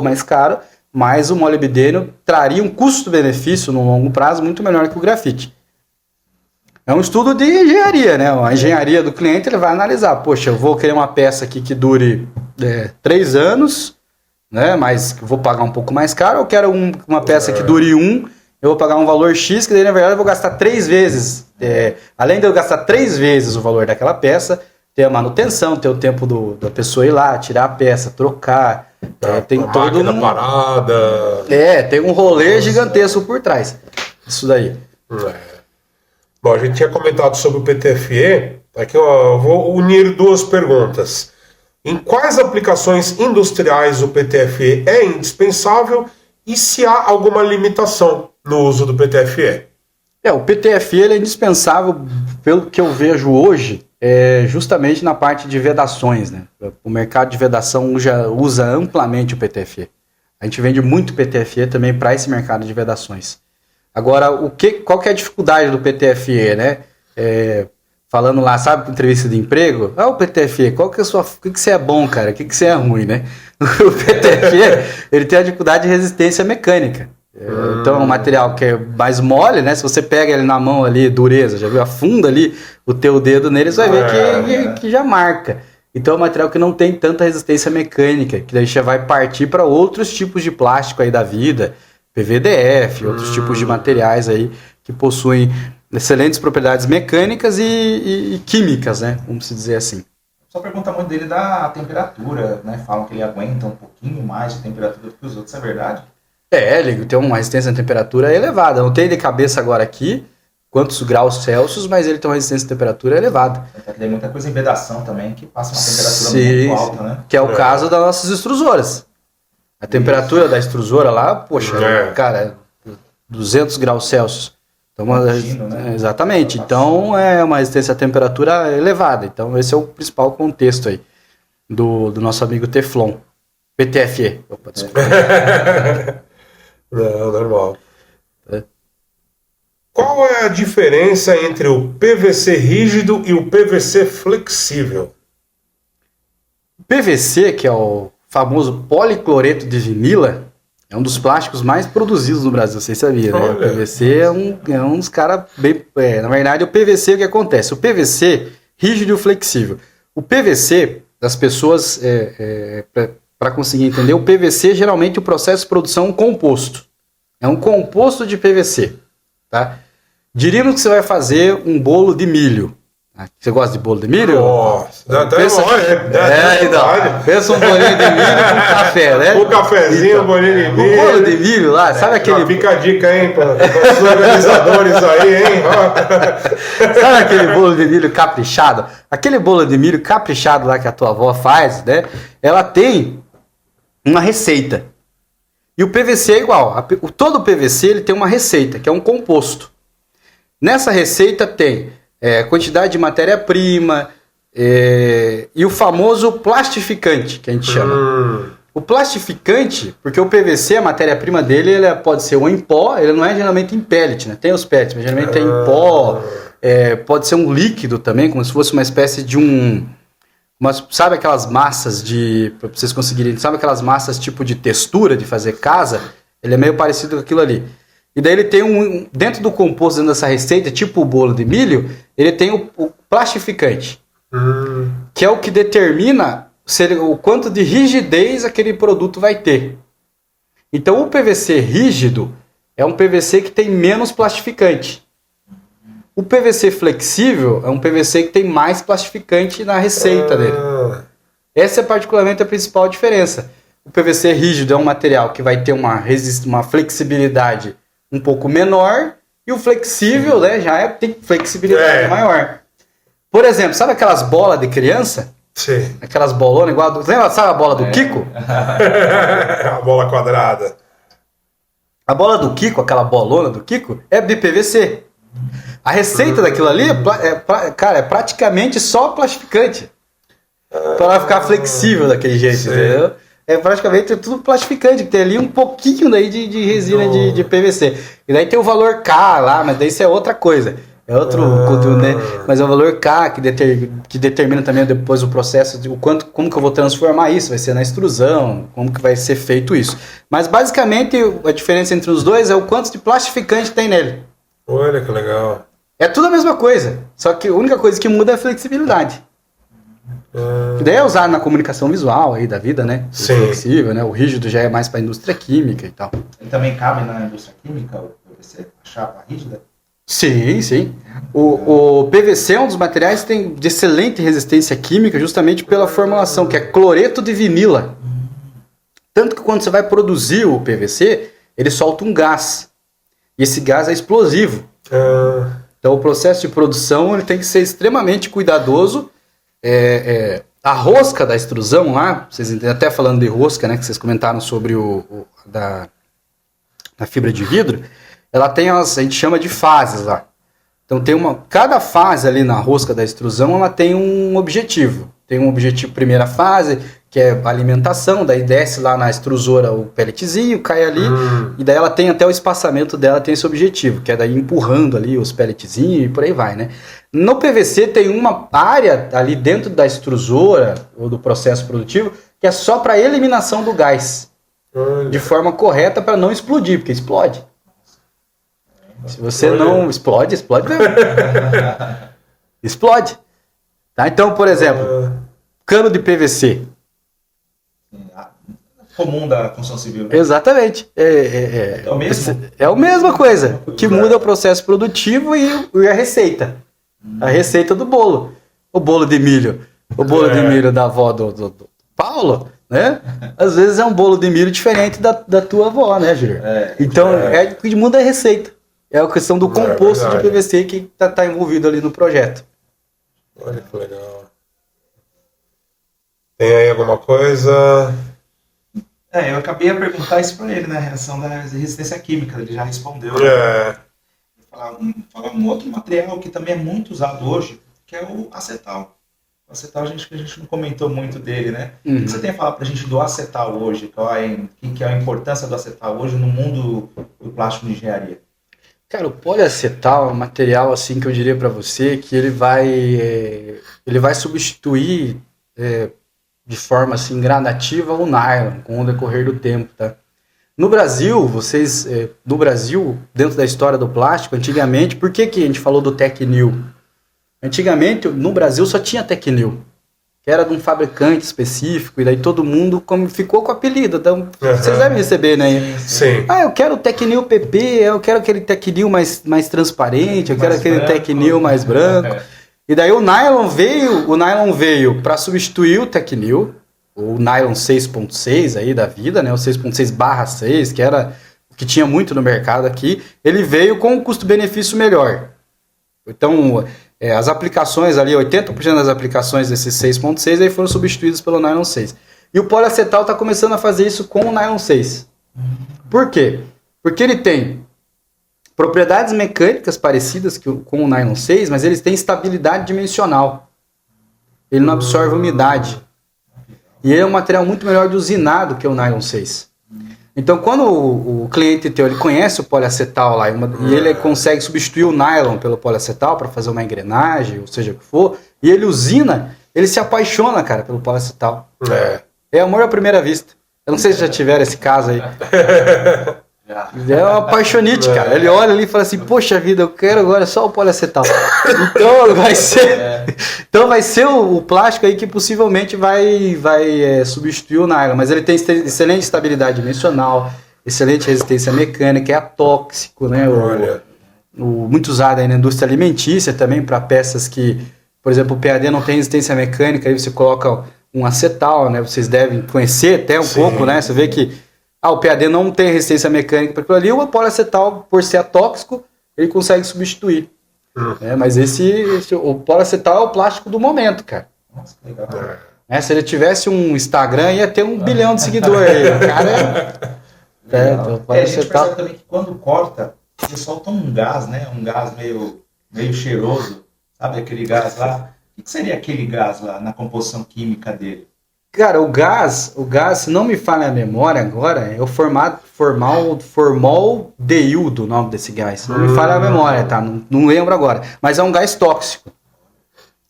mais caro, mas o molibdênio traria um custo-benefício no longo prazo muito melhor que o grafite. É um estudo de engenharia, né? A engenharia do cliente, ele vai analisar. Poxa, eu vou querer uma peça aqui que dure 3 anos, né? Mas vou pagar um pouco mais caro. Eu quero uma peça que dure 1, eu vou pagar um valor X, que daí, na verdade, eu vou gastar 3 vezes. Além de eu gastar 3 vezes o valor daquela peça, ter a manutenção, ter o tempo da pessoa ir lá, tirar a peça, trocar. Tem todo parada. Tem um rolê gigantesco por trás. Isso daí. Bom, a gente tinha comentado sobre o PTFE. Aqui eu vou unir 2 perguntas. Em quais aplicações industriais o PTFE é indispensável e se há alguma limitação no uso do PTFE? O PTFE ele é indispensável, pelo que eu vejo hoje, justamente na parte de vedações, né? O mercado de vedação já usa amplamente o PTFE. A gente vende muito PTFE também para esse mercado de vedações. Agora, qual que é a dificuldade do PTFE, né? Falando lá, sabe, entrevista de emprego? O PTFE, o que você é bom, cara? O que você é ruim, né? O PTFE, ele tem a dificuldade de resistência mecânica. Então, é um material que é mais mole, né? Se você pega ele na mão ali, dureza, já viu? Afunda ali o teu dedo nele, você vai ver que já marca. Então, é um material que não tem tanta resistência mecânica, que daí já vai partir para outros tipos de plástico aí da vida, PVDF, outros tipos de materiais aí que possuem excelentes propriedades mecânicas e químicas, né? Vamos dizer assim. Só pergunta muito dele da temperatura, né? Falam que ele aguenta um pouquinho mais de temperatura do que os outros, é verdade? Ele tem uma resistência à temperatura elevada. Não tem de cabeça agora aqui quantos graus Celsius, mas ele tem uma resistência à temperatura elevada. Tem muita coisa em vedação também que passa uma temperatura muito alta, né? Que é o caso das nossas extrusoras. A temperatura da extrusora lá, poxa, cara, 200 graus Celsius. Então, né? Exatamente. Então, é uma resistência à temperatura elevada. Então, esse é o principal contexto aí do nosso amigo Teflon. PTFE. Opa, desculpa. Não, normal. Qual é a diferença entre o PVC rígido e o PVC flexível? O PVC, que é o famoso policloreto de vinila, é um dos plásticos mais produzidos no Brasil, vocês sabiam, né? O PVC é um dos caras bem... na verdade, o PVC, o que acontece? O PVC, rígido e flexível. O PVC, das pessoas, para conseguir entender, o PVC, geralmente, o processo de produção é um composto. É um composto de PVC, tá? Diríamos que você vai fazer um bolo de milho. Você gosta de bolo de milho? Nossa, pensa um bolinho de milho com café, né? Um cafezinho, então, um bolinho de milho. O bolo de milho lá, sabe aquele... Fica a dica, hein, para os organizadores aí, hein? Sabe aquele bolo de milho caprichado? Aquele bolo de milho caprichado lá que a tua avó faz, né? Ela tem uma receita. E o PVC é igual. Todo PVC ele tem uma receita, que é um composto. Nessa receita tem quantidade de matéria-prima e o famoso plastificante, que a gente chama. O plastificante, porque o PVC, a matéria-prima dele, ele pode ser ou em pó, ele não é geralmente em pellet, né? Tem os pellets, mas geralmente é em pó, pode ser um líquido também, como se fosse uma espécie de sabe aquelas massas pra vocês conseguirem, sabe aquelas massas tipo de textura de fazer casa? Ele é meio parecido com aquilo ali. E daí ele tem dentro do composto, dentro dessa receita, tipo o bolo de milho, ele tem o plastificante, que é o que determina o quanto de rigidez aquele produto vai ter. Então o PVC rígido é um PVC que tem menos plastificante. O PVC flexível é um PVC que tem mais plastificante na receita dele. Essa é particularmente a principal diferença. O PVC rígido é um material que vai ter uma flexibilidade um pouco menor, e o flexível, né, tem flexibilidade maior. Por exemplo, sabe aquelas bolas de criança? Sim. Aquelas bolonas igual lembra, sabe a bola do Kiko? A bola quadrada. A bola do Kiko, aquela bolona do Kiko, é de PVC. A receita daquilo ali é praticamente só plastificante. Para ela ficar flexível daquele jeito, entendeu? É praticamente tudo plastificante, que tem ali um pouquinho daí de resina de PVC. E daí tem o valor K lá, mas daí isso é outra coisa. É outro, né? Mas é o valor K que determina também depois o processo de como que eu vou transformar isso, vai ser na extrusão, como que vai ser feito isso. Mas basicamente a diferença entre os dois é o quanto de plastificante tem nele. Olha que legal. É tudo a mesma coisa, só que a única coisa que muda é a flexibilidade. E daí é usado na comunicação visual aí da vida, né? Sim. O flexível, né? O rígido já é mais para a indústria química e tal. Ele também cabe na indústria química, o PVC, a chapa rígida? Sim, sim. O PVC é um dos materiais que tem de excelente resistência química justamente pela formulação, que é cloreto de vinila. Tanto que quando você vai produzir o PVC, ele solta um gás. E esse gás é explosivo. Então o processo de produção ele tem que ser extremamente cuidadoso. A rosca da extrusão lá, vocês até falando de rosca, né, que vocês comentaram sobre da fibra de vidro, ela tem a gente chama de fases lá. Então cada fase ali na rosca da extrusão, ela tem um objetivo. Tem um objetivo, primeira fase, que é a alimentação, daí desce lá na extrusora o pelletzinho, cai ali, e daí ela tem até o espaçamento dela, tem esse objetivo, que é daí empurrando ali os pelletzinhos e por aí vai, né? No PVC tem uma área ali dentro da extrusora, ou do processo produtivo, que é só para eliminação do gás, de forma correta para não explodir, porque explode. Se você não explode mesmo. Explode. Tá? Então, por exemplo, cano de PVC. Comum da construção civil, né? Exatamente. É o mesmo? É a mesma coisa. O que muda é o processo produtivo e a receita. A receita do bolo. O bolo de milho. O bolo de milho da avó do Paulo, né? Às vezes é um bolo de milho diferente da tua avó, né, Júlio? Então, o que muda é a receita. É a questão do composto de PVC que tá envolvido ali no projeto. Olha que legal. Tem aí alguma coisa? Eu acabei de perguntar isso para ele, né? A relação da resistência química, ele já respondeu. Falar um outro material que também é muito usado hoje, que é o acetal. O acetal, a gente não comentou muito dele, né? O que você tem a falar pra gente do acetal hoje? Que é a importância do acetal hoje no mundo do plástico de engenharia? Cara, o poliacetal é um material assim que eu diria para você que ele vai substituir de forma assim gradativa o nylon com o decorrer do tempo, tá? No Brasil, dentro da história do plástico, antigamente, por que a gente falou do Tecnil? Antigamente, no Brasil só tinha Tecnil, que era de um fabricante específico, e daí todo mundo ficou com o apelido. Então, vocês devem receber, né? Sim. Eu quero o Tecnil PP, eu quero aquele Tecnil mais transparente, eu quero aquele Tecnil mais branco. E daí o nylon veio para substituir o Tecnil, o nylon 6.6 aí da vida, né? O 6.6/6, que era o que tinha muito no mercado aqui. Ele veio com um custo-benefício melhor. Então, as aplicações ali, 80% das aplicações desse 6.6 aí foram substituídas pelo nylon 6. E o poliacetal está começando a fazer isso com o nylon 6. Por quê? Porque ele tem propriedades mecânicas parecidas com o nylon 6, mas eles têm estabilidade dimensional. Ele não absorve umidade. E ele é um material muito melhor de usinar do que o nylon 6. Então, quando o cliente teu ele conhece o poliacetal lá e ele consegue substituir o nylon pelo poliacetal para fazer uma engrenagem, ou seja o que for, e ele usina, ele se apaixona, cara, pelo poliacetal. É amor à primeira vista. Eu não sei se já tiveram esse caso aí. É um apaixonite, cara. Ele olha ali e fala assim, poxa vida, eu quero agora só o poliacetal. Então vai ser o plástico aí que possivelmente vai substituir o nylon. Mas ele tem excelente estabilidade dimensional, excelente resistência mecânica, é atóxico, né? Muito usado aí na indústria alimentícia também, para peças que, por exemplo, o PAD não tem resistência mecânica, aí você coloca um acetal, né? Vocês devem conhecer até um pouco, né? Você vê que o PAD não tem resistência mecânica para aquilo ali, o poliacetal, por ser atóxico, ele consegue substituir. Mas o poliacetal é o plástico do momento, cara. Nossa, que legal. Se ele tivesse um Instagram, ia ter 1 bilhão de seguidores aí. O cara a gente percebe também que quando corta, ele solta um gás, né? Um gás meio cheiroso. Sabe aquele gás lá? O que seria aquele gás lá na composição química dele? Cara, o gás, se não me falha a memória agora, é o formaldeído, o nome desse gás. Não me falha a memória, tá? Não lembro agora. Mas é um gás tóxico.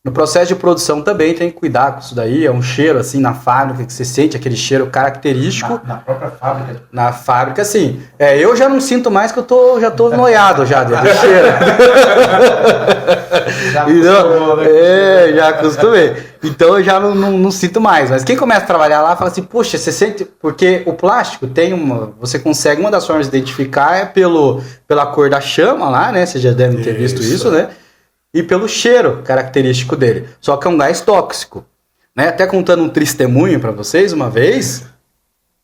No processo de produção também tem que cuidar com isso daí. É um cheiro, assim, na fábrica, que você sente aquele cheiro característico. Na própria fábrica? Na fábrica, sim. Eu já não sinto mais que já tô noiado já dentro do cheiro. Já acostumou, né? Já acostumei. Então eu já não sinto mais. Mas quem começa a trabalhar lá fala assim, poxa, você sente... Porque o plástico tem você consegue, uma das formas de identificar é pela cor da chama lá, né? Vocês já devem ter visto isso, né? E pelo cheiro característico dele. Só que é um gás tóxico. Né? Até contando um testemunho para vocês, uma vez,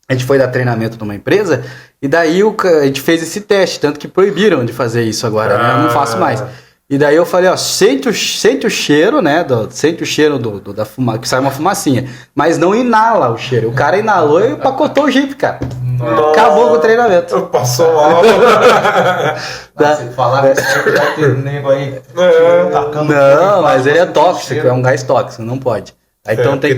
a gente foi dar treinamento numa empresa, e daí a gente fez esse teste, tanto que proibiram de fazer isso agora, né? Eu não faço mais. E daí eu falei, sente o cheiro, né? Sente o cheiro da fumaça, que sai uma fumacinha, mas não inala o cheiro. O cara inalou e empacotou o Jeep, cara. Nossa. Acabou com o treinamento. Passou mal. Se falar que vai ter nego aí tacando. Não, mas ele é tóxico, é um gás tóxico, não pode. Então tem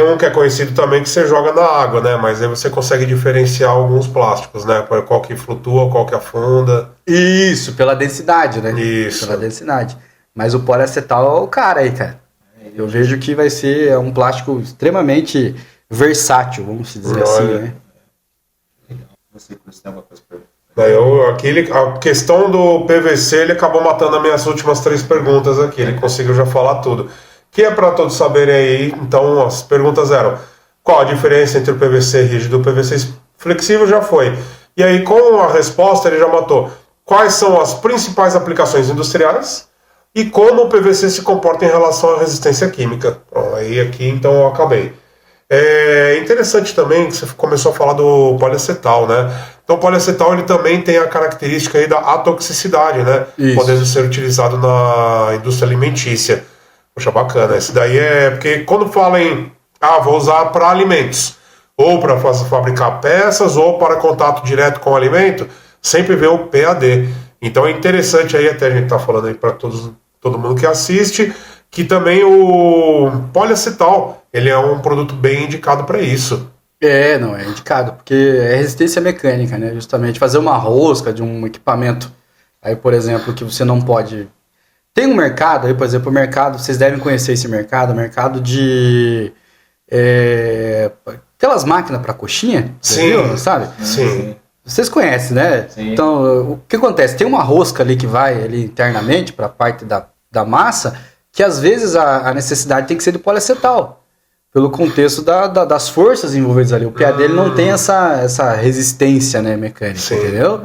um que é conhecido também que você joga na água, né? Mas aí você consegue diferenciar alguns plásticos, né? Qual que flutua, qual que afunda. Isso, pela densidade, né? Isso. Pela densidade. Mas o poliacetal é o cara aí, cara. Eu vejo que vai ser um plástico extremamente versátil, vamos dizer assim, né? Você tem alguma coisa para a questão do PVC, ele acabou matando as minhas últimas 3 perguntas aqui. Ele conseguiu já falar tudo. Que é para todos saberem aí. Então, as perguntas eram: qual a diferença entre o PVC rígido e o PVC flexível? Já foi. E aí, com a resposta, ele já matou. Quais são as principais aplicações industriais? E como o PVC se comporta em relação à resistência química? Bom, aí aqui, então, eu acabei. É interessante também que você começou a falar do poliacetal, né? Então o poliacetal ele também tem a característica aí da atoxicidade, né? Isso. Podendo ser utilizado na indústria alimentícia. Poxa, bacana. Esse daí é... Porque quando fala em... vou usar para alimentos. Ou para fabricar peças, ou para contato direto com o alimento, sempre vê o PAD. Então é interessante aí, até a gente tá falando aí para todo mundo que assiste, que também o poliacetal, ele é um produto bem indicado para isso. Não, é indicado, porque é resistência mecânica, né? Justamente fazer uma rosca de um equipamento, aí, por exemplo, que você não pode... Tem um mercado, aí, por exemplo, o mercado, vocês devem conhecer esse mercado, o mercado de... aquelas máquinas para coxinha, sim, sabe? Sim. Vocês conhecem, né? Sim. Então, o que acontece? Tem uma rosca ali que vai ali internamente para a parte da massa, que às vezes a necessidade tem que ser de poliacetal, pelo contexto das forças envolvidas ali. O PAD ele não tem essa resistência, né, mecânica, sim, entendeu?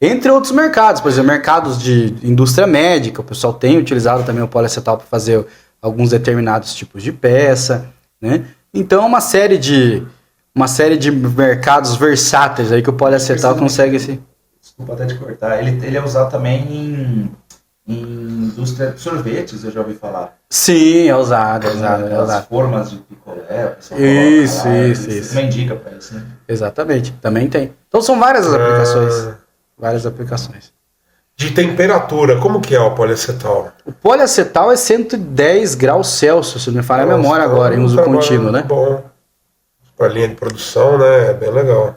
Entre outros mercados, por exemplo, mercados de indústria médica, o pessoal tem utilizado também o poliacetal para fazer alguns determinados tipos de peça, né? Então é uma série de mercados versáteis aí que o poliacetal consegue se... Desculpa até te cortar. Ele é usado também em indústria de sorvetes, eu já ouvi falar. Sim, é usado. As formas de picolé. Isso. Também indica para isso, né? Exatamente, também tem. Então são várias as aplicações. Várias aplicações. De temperatura, como que é o poliacetal? O poliacetal é 110 graus Celsius, se não me falha a memória agora, em uso contínuo, né? Bom. Para linha de produção, né? É bem legal.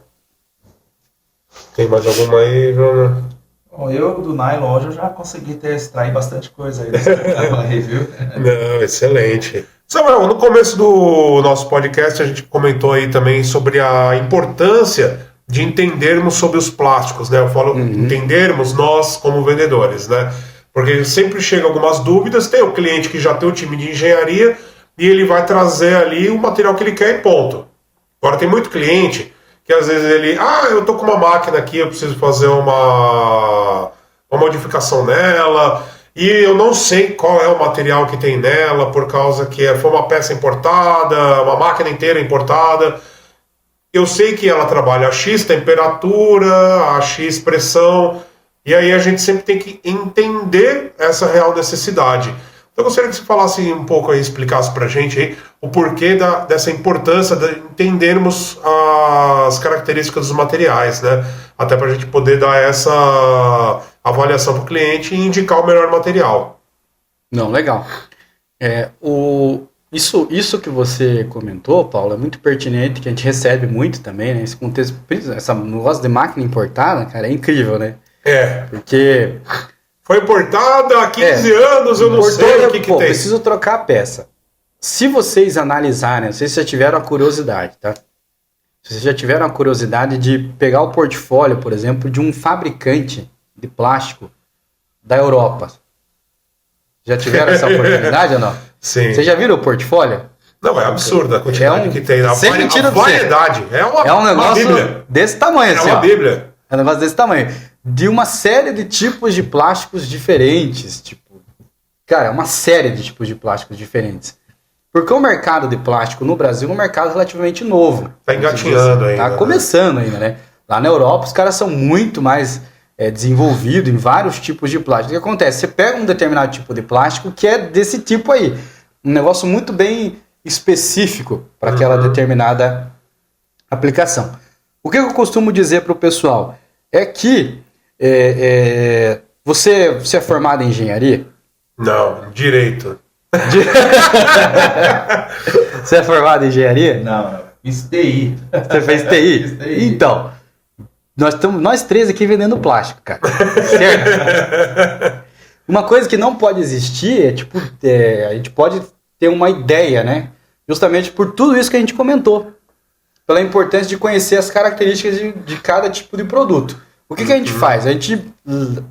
Tem mais alguma aí, Bruno? Bom, eu do nylon hoje eu já consegui extrair bastante coisa aí desse programa aí, viu? Não, excelente. Samuel, no começo do nosso podcast a gente comentou aí também sobre a importância de entendermos sobre os plásticos, né? Eu falo entendermos nós como vendedores, né? Porque sempre chega algumas dúvidas, tem o cliente que já tem o time de engenharia e ele vai trazer ali o material que ele quer e ponto. Agora tem muito cliente que às vezes ele, eu tô com uma máquina aqui, eu preciso fazer uma modificação nela, e eu não sei qual é o material que tem nela, por causa que foi uma peça importada, uma máquina inteira importada. Eu sei que ela trabalha a X temperatura, a X pressão, e aí a gente sempre tem que entender essa real necessidade. Eu gostaria que você falasse um pouco aí, explicasse pra gente aí o porquê dessa importância de entendermos as características dos materiais, né? Até pra gente poder dar essa avaliação pro cliente e indicar o melhor material. Não, legal. Isso que você comentou, Paulo, é muito pertinente, que a gente recebe muito também, né? Esse contexto, esse negócio de máquina importada, cara, é incrível, né? Porque... Foi importada há 15 anos, eu não sei o que tem. Preciso trocar a peça. Se vocês analisarem, vocês já tiveram a curiosidade, tá? Se vocês já tiveram a curiosidade de pegar o portfólio, por exemplo, de um fabricante de plástico da Europa. Já tiveram essa oportunidade ou não? Sim. Vocês já viram o portfólio? Não, é absurda a quantidade que tem. A variedade. É um negócio bíblia. Desse tamanho, assim, É uma bíblia. É um negócio desse tamanho. De uma série de tipos de plásticos diferentes. Cara, é uma série de tipos de plásticos diferentes. Porque o mercado de plástico no Brasil é um mercado relativamente novo. Tá engatinhando ainda. Tá começando ainda, né? Lá na Europa os caras são muito mais desenvolvidos em vários tipos de plástico. O que acontece? Você pega um determinado tipo de plástico que é desse tipo aí. Um negócio muito bem específico para aquela determinada aplicação. O que eu costumo dizer para o pessoal é que você é formado em engenharia? Não, direito. Você é formado em engenharia? Não. Fiz TI. Você fez TI? Fiz TI. Então, nós três aqui vendendo plástico, cara. Certo? Uma coisa que não pode existir a gente pode ter uma ideia, né? Justamente por tudo isso que a gente comentou. Pela importância de conhecer as características de cada tipo de produto. O que a gente faz?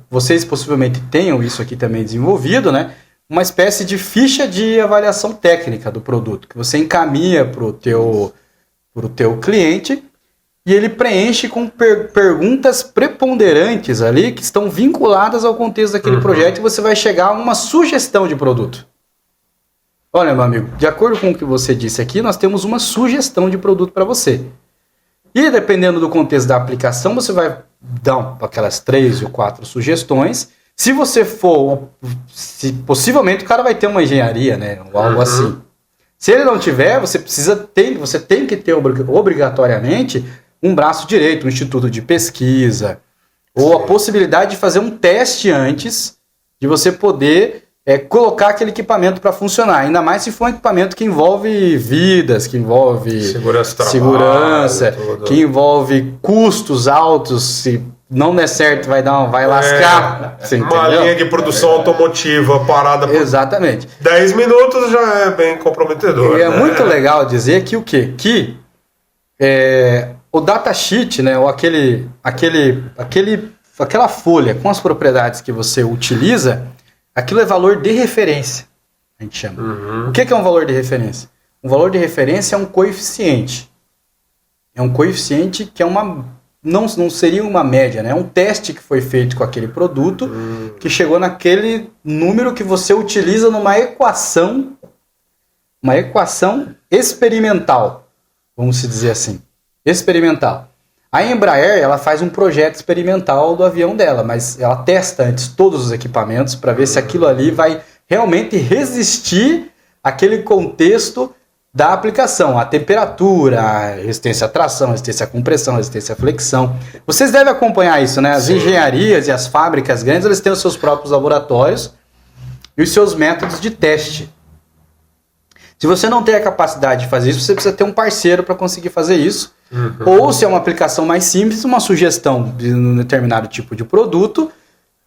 Vocês possivelmente tenham isso aqui também desenvolvido, né? Uma espécie de ficha de avaliação técnica do produto, que você encaminha para o teu cliente e ele preenche com perguntas preponderantes ali, que estão vinculadas ao contexto daquele projeto, e você vai chegar a uma sugestão de produto. Olha, meu amigo, de acordo com o que você disse aqui, nós temos uma sugestão de produto para você. E dependendo do contexto da aplicação, você vai dar aquelas 3 ou 4 sugestões. Se você possivelmente o cara vai ter uma engenharia, né? Ou algo assim. Se ele não tiver, você tem que ter obrigatoriamente um braço direito, um instituto de pesquisa, ou a possibilidade de fazer um teste antes de você poder colocar aquele equipamento para funcionar. Ainda mais se for um equipamento que envolve vidas, que envolve segurança, que envolve custos altos. Se não der certo, vai lascar. Uma linha de produção automotiva parada por Exatamente. 10 minutos já é bem comprometedor. E é muito legal dizer que o quê? Que o datasheet, né, ou aquela folha com as propriedades que você utiliza, aquilo é valor de referência, a gente chama. O que é um valor de referência? Um valor de referência é um coeficiente. É um coeficiente que não seria uma média, né? É um teste que foi feito com aquele produto, que chegou naquele número que você utiliza numa equação experimental, vamos se dizer assim. Experimental. A Embraer, ela faz um projeto experimental do avião dela, mas ela testa antes todos os equipamentos para ver se aquilo ali vai realmente resistir àquele contexto da aplicação, a temperatura, a resistência à tração, resistência à compressão, resistência à flexão. Vocês devem acompanhar isso, né? As engenharias e as fábricas grandes, eles têm os seus próprios laboratórios e os seus métodos de teste. Se você não tem a capacidade de fazer isso, você precisa ter um parceiro para conseguir fazer isso. Ou se é uma aplicação mais simples, uma sugestão de um determinado tipo de produto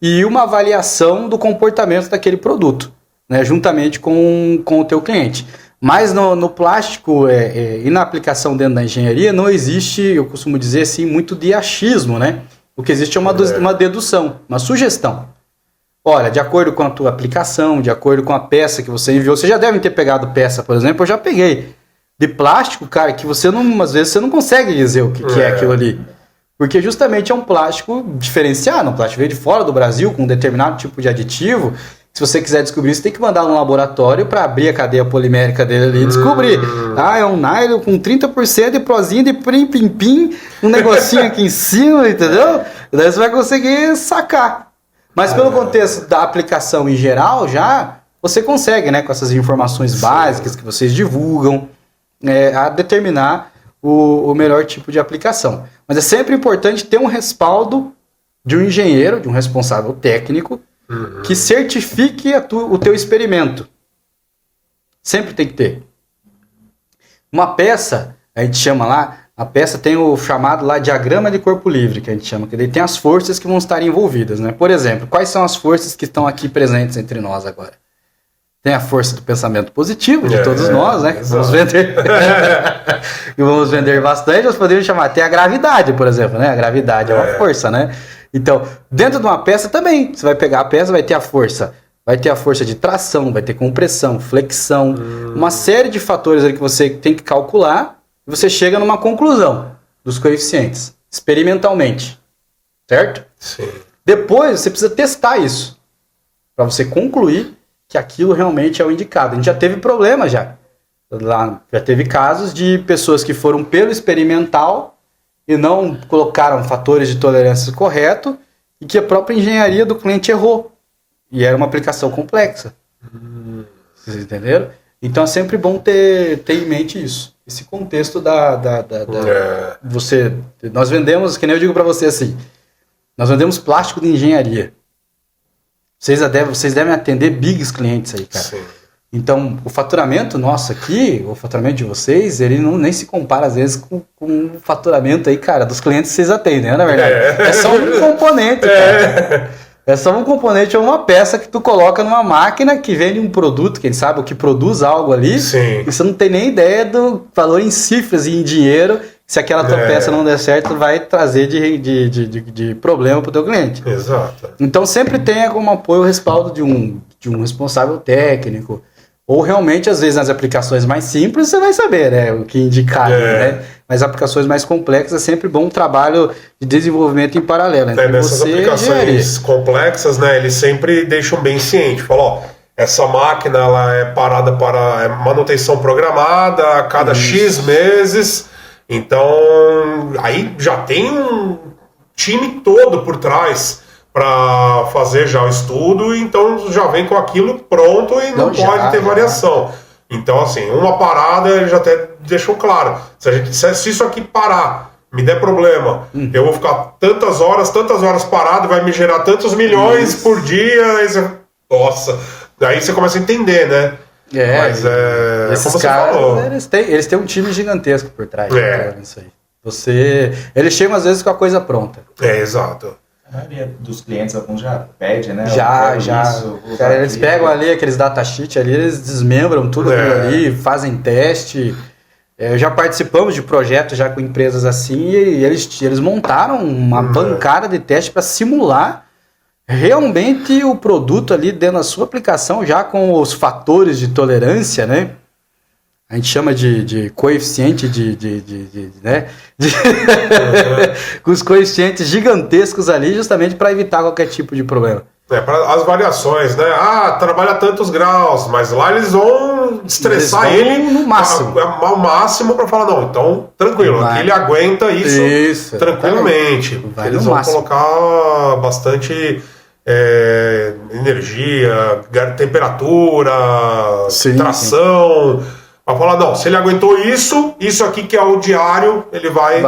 e uma avaliação do comportamento daquele produto, né, juntamente com o teu cliente. Mas no plástico e na aplicação dentro da engenharia não existe, eu costumo dizer assim, muito de achismo, né? O que existe é uma dedução, uma sugestão. Olha, de acordo com a tua aplicação, de acordo com a peça que você enviou, você já deve ter pegado peça, por exemplo, eu já peguei. De plástico, cara, que você não, às vezes você não consegue dizer o que é aquilo ali. Porque justamente é um plástico diferenciado, um plástico veio de fora do Brasil, com um determinado tipo de aditivo. Se você quiser descobrir, você tem que mandar no laboratório para abrir a cadeia polimérica dele ali e descobrir. Ah, é um nylon com 30% de prozinha de pim-pim-pim, um negocinho aqui em cima, entendeu? Daí você vai conseguir sacar. Mas pelo contexto da aplicação em geral, já você consegue, né, com essas informações básicas que vocês divulgam, a determinar o melhor tipo de aplicação. Mas é sempre importante ter um respaldo de um engenheiro, de um responsável técnico, que certifique o teu experimento. Sempre tem que ter. Uma peça, a gente chama lá, a peça tem o chamado lá diagrama de corpo livre, que a gente chama, que daí tem as forças que vão estar envolvidas, né? Por exemplo, quais são as forças que estão aqui presentes entre nós agora? Tem a força do pensamento positivo de todos nós, né? Vamos vender. E vamos vender bastante, nós podemos chamar. Tem a gravidade, por exemplo, né? A gravidade é uma força, né? Então, dentro de uma peça também, você vai pegar a peça, vai ter a força. Vai ter a força de tração, vai ter compressão, flexão, uma série de fatores ali que você tem que calcular e você chega numa conclusão dos coeficientes, experimentalmente. Certo? Sim. Depois, você precisa testar isso para você concluir que aquilo realmente é o indicado. A gente já teve problema já. Já teve casos de pessoas que foram pelo experimental e não colocaram fatores de tolerância correto e que a própria engenharia do cliente errou. E era uma aplicação complexa. Vocês entenderam? Então é sempre bom ter em mente isso. Esse contexto nós vendemos, que nem eu digo para você assim, nós vendemos plástico de engenharia. Vocês devem atender bigs clientes aí, cara. Sim. Então, o faturamento nosso aqui, o faturamento de vocês, ele nem se compara, às vezes, com o faturamento aí, cara, dos clientes que vocês atendem, né, na verdade? É só um componente, cara. É só um componente ou uma peça que tu coloca numa máquina que vende um produto, quem sabe, o que produz algo ali. Sim. E você não tem nem ideia do valor em cifras e em dinheiro. Se aquela tua peça não der certo, vai trazer de problema para o teu cliente. Exato. Então sempre tenha como apoio o respaldo de um responsável técnico. Ou realmente, às vezes, nas aplicações mais simples, você vai saber, né, o que indicar, né? Mas aplicações mais complexas é sempre bom um trabalho de desenvolvimento em paralelo. Nessas aplicações complexas, né, eles sempre deixam bem ciente. Falam, ó, essa máquina ela é parada para manutenção programada a cada X meses. Então, aí já tem um time todo por trás para fazer já o estudo, então já vem com aquilo pronto e não pode ter variação. Então, assim, uma parada, eles já até deixam claro. Se isso aqui parar, me der problema, eu vou ficar tantas horas parado, vai me gerar tantos milhões por dia. Aí você, nossa, daí você começa a entender, né? Mas esses caras, eles têm um time gigantesco por trás. Isso aí. Eles chegam às vezes com a coisa pronta. Exato. A maioria dos clientes, alguns já pede, né? Já. Cara, eles pegam ali aqueles datasheets ali, eles desmembram tudo aquilo ali, fazem teste. Já participamos de projetos já com empresas assim e eles montaram uma bancada de teste para simular realmente o produto ali dentro da sua aplicação, já com os fatores de tolerância, né? A gente chama de coeficiente com os coeficientes gigantescos ali, justamente para evitar qualquer tipo de problema. Para as variações, né? Trabalha tantos graus, mas lá eles vão estressar ele no máximo. Ao máximo para falar, não, então tranquilo, aqui ele aguenta isso tranquilamente. Eles vão colocar bastante energia, temperatura, tração. Vai falar, não, se ele aguentou isso aqui que é o diário, ele vai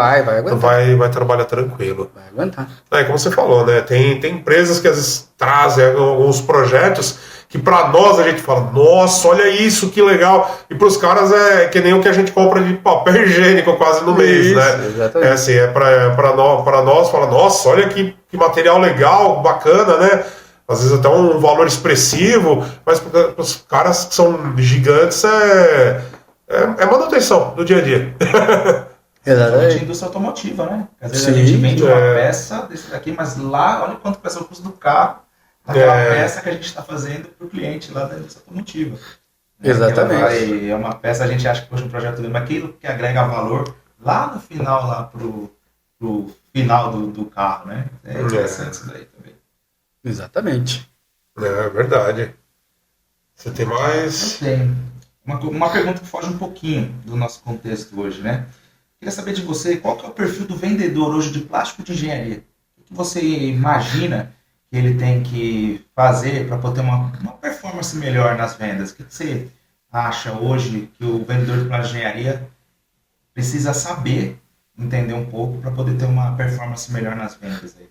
trabalhar tranquilo. Vai aguentar. Como você falou, né? Tem empresas que às vezes trazem alguns projetos que para nós a gente fala, nossa, olha isso, que legal. E para os caras é que nem o que a gente compra de papel higiênico quase no mês, Isso, né? Exatamente. É assim, para nós, fala, nossa, olha que material legal, bacana, né? Às vezes até um valor expressivo, mas para os caras que são gigantes é manutenção do dia a dia. Exatamente. A indústria automotiva, né? Às vezes a gente vende uma peça desse daqui, mas lá, olha quanto vai ser o custo do carro, naquela peça que a gente está fazendo para o cliente lá da indústria automotiva. Exatamente. É uma peça, a gente acha que poxa, um projeto lindo, mas aquilo que agrega valor lá no final, lá pro final do carro, né? É interessante isso daí também. Exatamente. É verdade. Você tem mais? Eu tenho. Uma pergunta que foge um pouquinho do nosso contexto hoje, né? Queria saber de você, qual que é o perfil do vendedor hoje de plástico de engenharia? O que você imagina que ele tem que fazer para poder ter uma performance melhor nas vendas? O que você acha hoje que o vendedor de plástico de engenharia precisa saber, entender um pouco, para poder ter uma performance melhor nas vendas aí?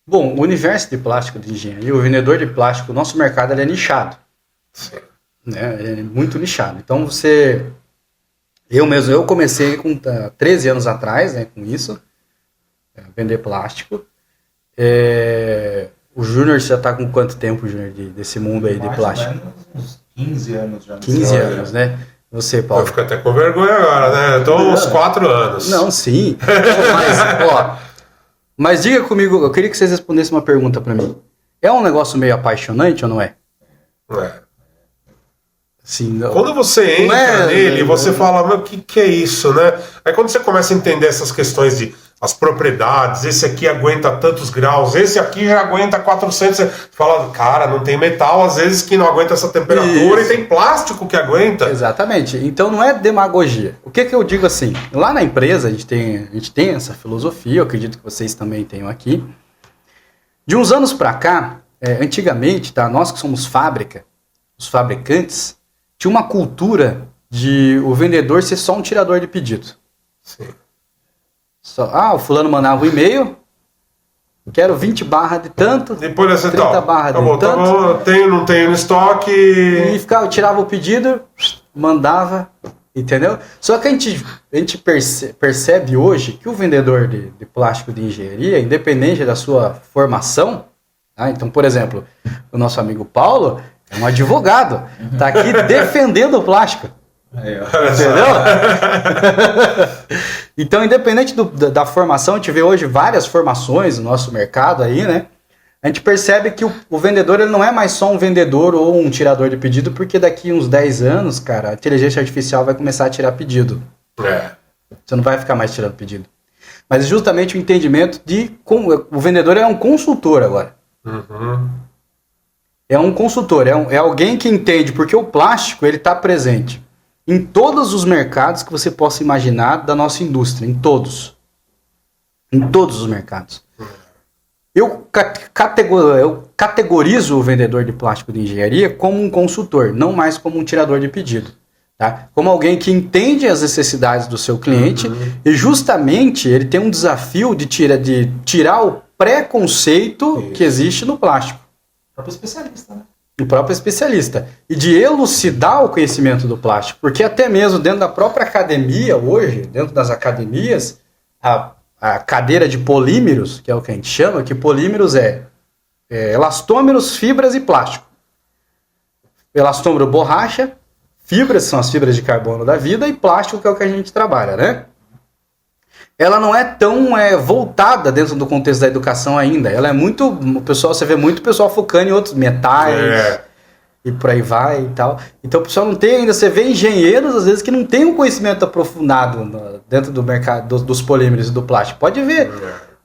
Bom, o universo de plástico de engenharia, o vendedor de plástico, o nosso mercado ele é nichado. Sim. Né? É muito nichado. Então eu comecei com 13 anos atrás, né, com isso, vender plástico. O Júnior já está com quanto tempo, Júnior, desse mundo aí de plástico? Uns 15 anos já. 15 anos, né? Você, Paulo? Eu fico até com vergonha agora, né? Eu tô uns 4 anos. Não, sim. Mas diga comigo, eu queria que vocês respondessem uma pergunta para mim. É um negócio meio apaixonante ou não é? Sim, não. Quando você entra nele, você fala, mas o que é isso, né? Aí quando você começa a entender essas questões de as propriedades, esse aqui aguenta tantos graus, esse aqui já aguenta 400, você fala, cara, não tem metal às vezes que não aguenta essa temperatura. Isso. E tem plástico que aguenta. Exatamente, então não é demagogia. O que eu digo assim, lá na empresa a gente tem essa filosofia, eu acredito que vocês também tenham aqui. De uns anos para cá, antigamente, tá, nós que somos fábrica, os fabricantes, tinha uma cultura de o vendedor ser só um tirador de pedido. Sim. O fulano mandava um e-mail, quero 20 barra de tanto, depois 30 barra de tanto. Tá bom, não tenho no estoque. E tirava o pedido, mandava, entendeu? Só que a gente percebe hoje que o vendedor de plástico de engenharia, independente da sua formação, tá? Então, por exemplo, o nosso amigo Paulo é um advogado, tá aqui defendendo o plástico. Entendeu? Então, independente da formação, a gente vê hoje várias formações no nosso mercado aí, né? A gente percebe que o vendedor ele não é mais só um vendedor ou um tirador de pedido, porque daqui uns 10 anos, cara, a inteligência artificial vai começar a tirar pedido. Você não vai ficar mais tirando pedido. Mas justamente o entendimento de como o vendedor é um consultor agora. Uhum. É um consultor, é alguém que entende, porque o plástico ele está presente em todos os mercados que você possa imaginar da nossa indústria, em todos. Em todos os mercados. Eu categorizo o vendedor de plástico de engenharia como um consultor, não mais como um tirador de pedido. Tá? Como alguém que entende as necessidades do seu cliente e justamente ele tem um desafio de tirar o preconceito que existe no plástico. O próprio especialista, né? O próprio especialista. E de elucidar o conhecimento do plástico. Porque até mesmo dentro da própria academia hoje, dentro das academias, a cadeira de polímeros, que é o que a gente chama, que polímeros é elastômeros, fibras e plástico. Elastômero, borracha, fibras, são as fibras de carbono da vida, e plástico, que é o que a gente trabalha, né? Ela não é tão voltada dentro do contexto da educação ainda. Ela é muito... Você vê muito pessoal focando em outros metais e por aí vai e tal. Então o pessoal não tem ainda... Você vê engenheiros, às vezes, que não tem um conhecimento aprofundado dentro do mercado dos polímeros e do plástico. Pode ver.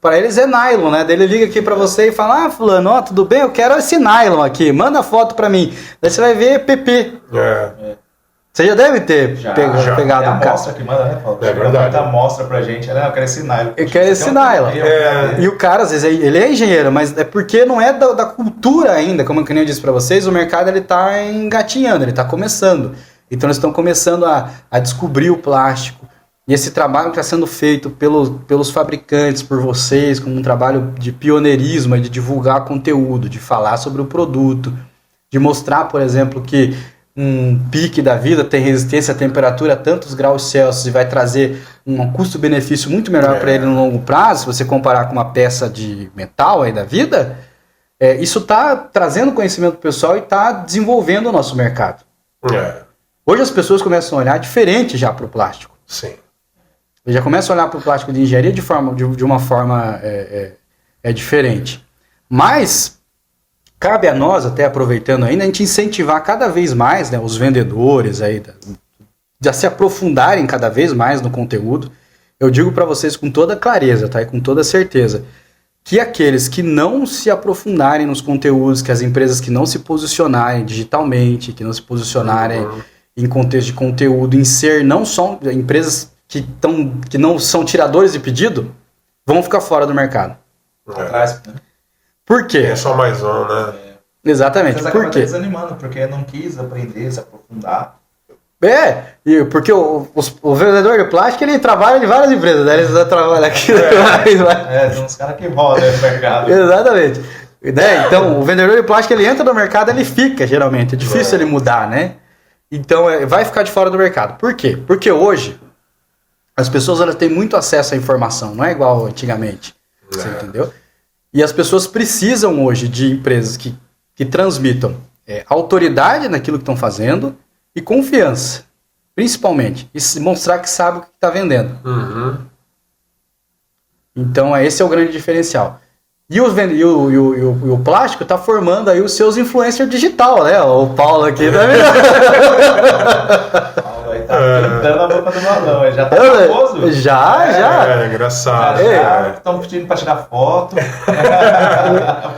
Para eles é nylon, né? Daí ele liga aqui para você e fala, fulano, tudo bem? Eu quero esse nylon aqui. Manda foto para mim. Daí você vai ver PP. Você já deve ter pegado a amostra que manda, né, Paulo? É verdade. A amostra pra gente, eu quero esse nylon. Eu quero esse nylon. E o cara, às vezes, ele é engenheiro, mas é porque não é da cultura ainda, como eu disse pra vocês, o mercado ele tá engatinhando, ele tá começando. Então eles estão começando a descobrir o plástico. E esse trabalho está sendo feito pelos fabricantes, por vocês, como um trabalho de pioneirismo, de divulgar conteúdo, de falar sobre o produto. de mostrar, por exemplo, que um pique da vida tem resistência à temperatura a tantos graus Celsius e vai trazer um custo-benefício muito melhor para ele no longo prazo, se você comparar com uma peça de metal aí da vida, isso está trazendo conhecimento pro pessoal e está desenvolvendo o nosso mercado. Hoje as pessoas começam a olhar diferente já para o plástico. Sim. Já começam a olhar para o plástico de engenharia de uma forma diferente. Mas cabe a nós, até aproveitando ainda, a gente incentivar cada vez mais, né, os vendedores aí, de se aprofundarem cada vez mais no conteúdo. Eu digo para vocês com toda clareza, tá? E com toda certeza, que aqueles que não se aprofundarem nos conteúdos, que as empresas que não se posicionarem digitalmente, que não se posicionarem em contexto de conteúdo, em ser não só empresas que não são tiradores de pedido, vão ficar fora do mercado. Por quê? É só mais um, né? Exatamente. Por quê? Desanimando, porque não quis aprender, se aprofundar. Porque o vendedor de plástico, ele trabalha em várias empresas, né? Ele trabalha aqui. Tem uns caras que rodam no mercado. Exatamente. Né? Então, o vendedor de plástico, ele entra no mercado, ele fica, geralmente. É difícil ele mudar, né? Então, vai ficar de fora do mercado. Por quê? Porque hoje, as pessoas elas têm muito acesso à informação, não é igual antigamente. Você entendeu? E as pessoas precisam hoje de empresas que transmitam autoridade naquilo que estão fazendo e confiança, principalmente. E mostrar que sabe o que está vendendo. Então, esse é o grande diferencial. E o plástico está formando aí os seus influencers digital, né? O Paulo aqui, tá vendo? Tá cantando a boca do balão, ele já tá famoso? Já. É engraçado. Estão pedindo pra tirar foto.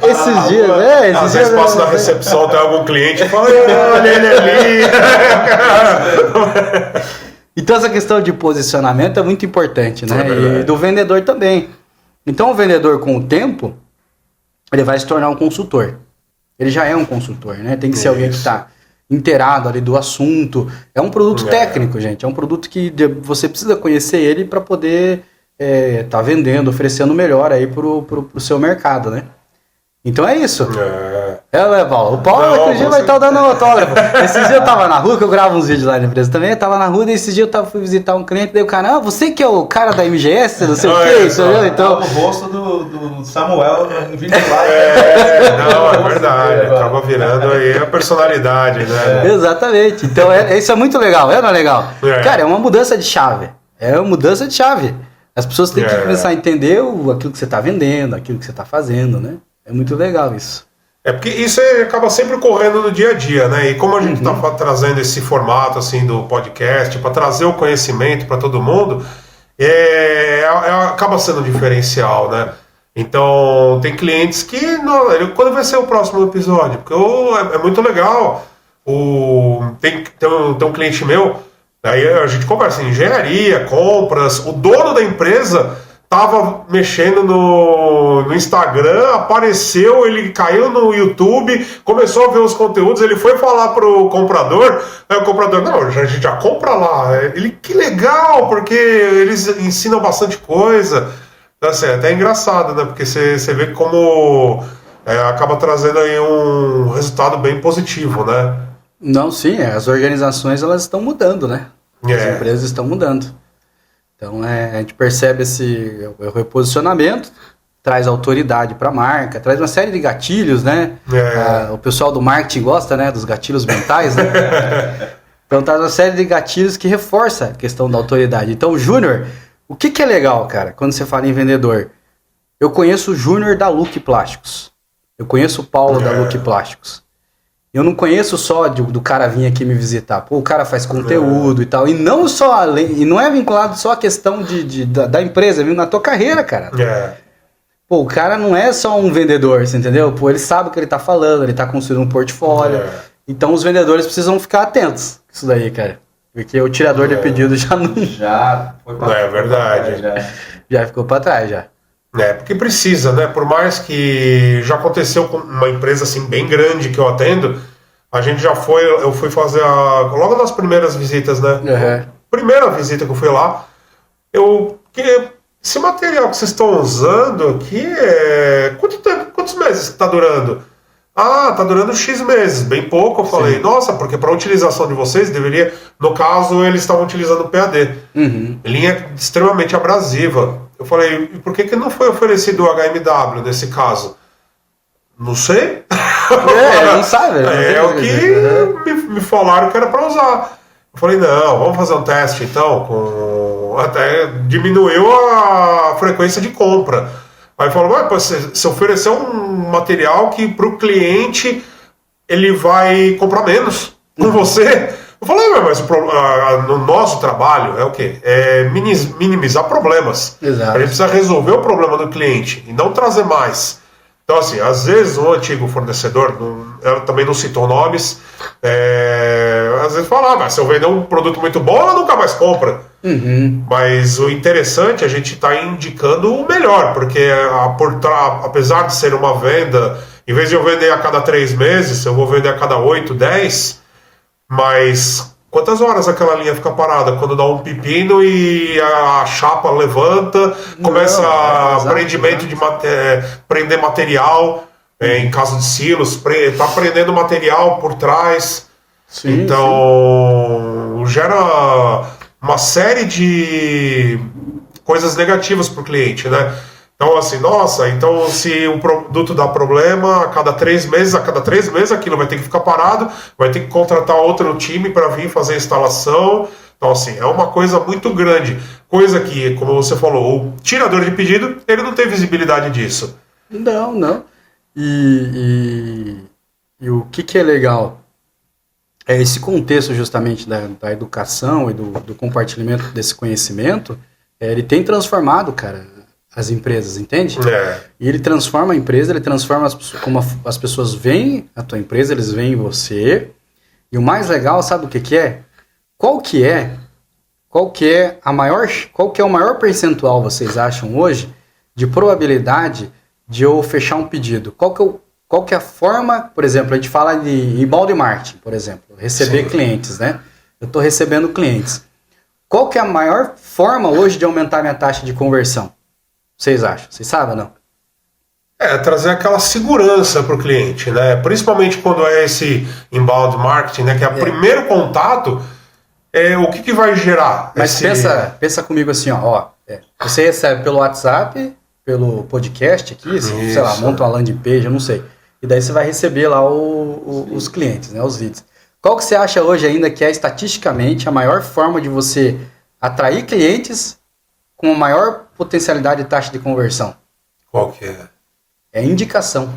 Esses dias, né? Às vezes passo na recepção, tem algum cliente e fala, olha ele ali. Então essa questão de posicionamento é muito importante, né? E do vendedor também. Então o vendedor, com o tempo, ele vai se tornar um consultor. Ele já é um consultor, né? Tem que ser alguém que está inteirado ali do assunto. É um produto técnico, gente. É um produto que você precisa conhecer ele para poder tá vendendo, oferecendo melhor aí pro seu mercado, né? Então é isso. Né, Paulo? O Paulo aquele dia vai estar dando autógrafo. Esses dias eu tava na rua, que eu gravo uns vídeos lá na empresa também, eu tava na rua, e esses dias eu fui visitar um cliente, daí o cara, você que é o cara da MGS, não sei o que, isso, então... O rosto do Samuel no vídeo lá. Não, é verdade, acaba virando aí a personalidade, né? Exatamente, então isso é muito legal, não é legal? Cara, é uma mudança de chave, As pessoas têm que começar a entender aquilo que você tá vendendo, aquilo que você tá fazendo, né? É muito legal isso. Porque isso acaba sempre ocorrendo no dia a dia, né? E como a gente está trazendo esse formato assim do podcast para trazer o conhecimento para todo mundo, acaba sendo um diferencial, né? Então tem clientes que quando vai ser o próximo episódio? Porque é muito legal. Tem um cliente meu, aí a gente conversa em engenharia, compras, o dono da empresa tava mexendo no Instagram, apareceu, ele caiu no YouTube, começou a ver os conteúdos, ele foi falar pro comprador, aí o comprador, não, a gente já compra lá. Ele, que legal, porque eles ensinam bastante coisa. Então, assim, é até engraçado, né? Porque você vê como acaba trazendo aí um resultado bem positivo, né? Não, sim, as organizações elas estão mudando, né? As empresas estão mudando. Então a gente percebe esse reposicionamento, traz autoridade para a marca, traz uma série de gatilhos, né? O pessoal do marketing gosta, né, dos gatilhos mentais, né? Então traz uma série de gatilhos que reforça a questão da autoridade. Então, Júnior, o que é legal, cara, quando você fala em vendedor? Eu conheço o Júnior da Look Plásticos. Eu conheço o Paulo da Look Plásticos. Eu não conheço só do cara vir aqui me visitar. Pô, o cara faz conteúdo e tal. E não só e não é vinculado só a questão da empresa, viu? Na tua carreira, cara. Pô, o cara não é só um vendedor, você entendeu? Pô, ele sabe o que ele tá falando, ele tá construindo um portfólio. Então os vendedores precisam ficar atentos com isso daí, cara. Porque o tirador de pedido já não... Já foi pra trás. É verdade. Já ficou pra trás, já. Porque precisa, né? Por mais que já aconteceu com uma empresa assim bem grande que eu atendo, eu fui fazer logo nas primeiras visitas, né? Primeira visita que eu fui lá, esse material que vocês estão usando aqui, quantos meses que tá durando? Ah, tá durando X meses, bem pouco. Eu falei, nossa, porque para a utilização de vocês deveria... No caso, eles estavam utilizando o PAD. Linha extremamente abrasiva. Eu falei, e por que não foi oferecido o HMW nesse caso? Não sei. Não sabe. É o que me falaram que era para usar. Eu falei, não, vamos fazer um teste então. Até diminuiu a frequência de compra. Aí falou, você ofereceu um material que para o cliente ele vai comprar menos com você. Eu falei, mas no nosso trabalho é o quê? É minimizar problemas. Exato. A gente precisa resolver o problema do cliente e não trazer mais. Então, assim, às vezes um antigo fornecedor, ela também não citou nomes, às vezes fala, se eu vender um produto muito bom, ela nunca mais compra. Mas o interessante é a gente estar indicando o melhor, porque apesar de ser uma venda, em vez de eu vender a cada 3 meses, eu vou vender a cada 8, 10, mas quantas horas aquela linha fica parada? Quando dá um pepino e a chapa levanta, começa prendimento de prender material, em caso de silos, tá prendendo material por trás. Então, gera uma série de coisas negativas para o cliente, né? Então, assim, então se um produto dá problema, a cada 3 meses aquilo vai ter que ficar parado, vai ter que contratar outro time para vir fazer a instalação. Então, assim, é uma coisa muito grande. Coisa que, como você falou, o tirador de pedido, ele não tem visibilidade disso. Não. E o que é legal? É esse contexto justamente da educação e do compartilhamento desse conhecimento, ele tem transformado, cara, as empresas, entende? E ele transforma a empresa, ele transforma como as pessoas veem a tua empresa, eles veem você. E o mais legal, sabe o que é? Qual que é o maior percentual, vocês acham hoje, de probabilidade de eu fechar um pedido? Qual que é a forma, por exemplo, a gente fala de inbound marketing, por exemplo, receber clientes, né? Eu estou recebendo clientes. Qual que é a maior forma hoje de aumentar minha taxa de conversão? Vocês acham? Vocês sabem ou não? Trazer aquela segurança para o cliente, né? Principalmente quando é esse inbound marketing, né? Que é o primeiro contato, o que vai gerar? Mas pensa comigo assim, você recebe pelo WhatsApp, pelo podcast aqui, sei lá, monta uma landing page, eu não sei. E daí você vai receber lá os clientes, né? Os leads. Qual que você acha hoje ainda que é estatisticamente a maior forma de você atrair clientes com a maior potencialidade de taxa de conversão? Qual que é? É indicação.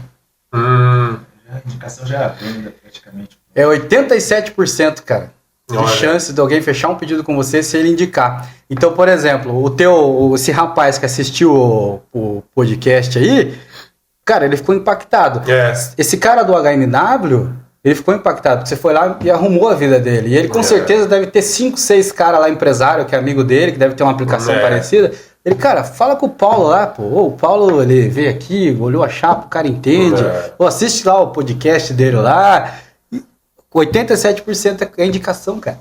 A indicação já é a venda, praticamente. É 87%, cara, de chance de alguém fechar um pedido com você se ele indicar. Então, por exemplo, esse rapaz que assistiu o podcast aí, cara, ele ficou impactado. Esse cara do HMW, ele ficou impactado, porque você foi lá e arrumou a vida dele. E ele com certeza deve ter 5, 6 caras lá, empresário, que é amigo dele, que deve ter uma aplicação parecida. Ele, cara, fala com o Paulo lá, pô. O Paulo, ele veio aqui, olhou a chapa, o cara entende. Assiste lá o podcast dele lá. 87% é indicação, cara.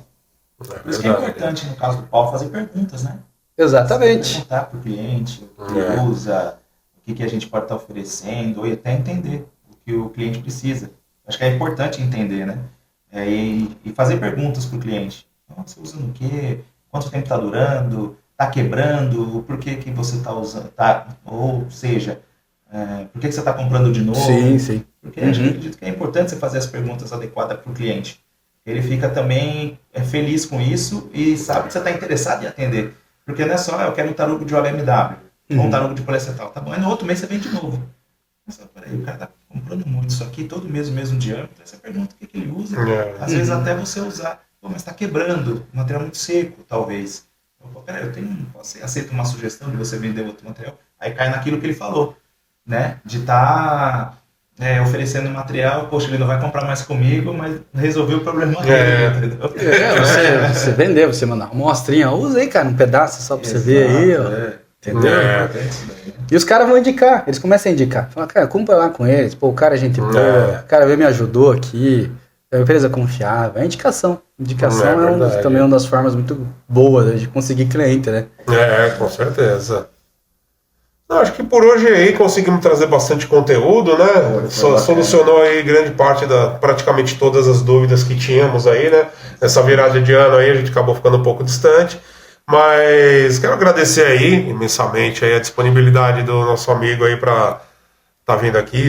Por isso que é importante, no caso do Paulo, fazer perguntas, né? Exatamente. Perguntar para o cliente o que ele usa, o que a gente pode estar oferecendo, e até entender o que o cliente precisa. Acho que é importante entender, né? E fazer perguntas para o cliente. Você usa no quê? Quanto tempo está durando? Está quebrando? Por que você está usando? Ou seja, por que você está comprando de novo? Sim. Porque eu acredito que é importante você fazer as perguntas adequadas para o cliente. Ele fica também feliz com isso e sabe que você está interessado em atender. Porque não é só, eu quero um tarugo de OLMW, ou um tarugo de poliacetal. Tá bom, aí no outro mês você vem de novo. Mas peraí, o cara está comprando muito isso aqui, todo mês o mesmo diâmetro. Aí você pergunta o que ele usa. Às vezes até você usar, mas está quebrando, material muito seco, talvez. Peraí, você aceita uma sugestão de você vender outro material? Aí cai naquilo que ele falou, né? De estar oferecendo material, poxa, ele não vai comprar mais comigo, mas resolveu o problema dele, entendeu? Você vendeu, você mandar uma amostrinha, usa aí, cara, um pedaço só pra você ver aí, ó. Entendeu? E os caras vão indicar, eles começam a indicar. Fala, cara, compra lá com eles, pô, o cara é gente boa, o cara me ajudou aqui, é uma empresa confiável. É indicação. Indicação também uma das formas muito boas de conseguir cliente, né? Com certeza. Acho que por hoje aí conseguimos trazer bastante conteúdo, né? Solucionou aí grande parte praticamente todas as dúvidas que tínhamos aí, né? Nessa virada de ano aí a gente acabou ficando um pouco distante, mas quero agradecer aí imensamente aí a disponibilidade do nosso amigo aí para tá vindo aqui,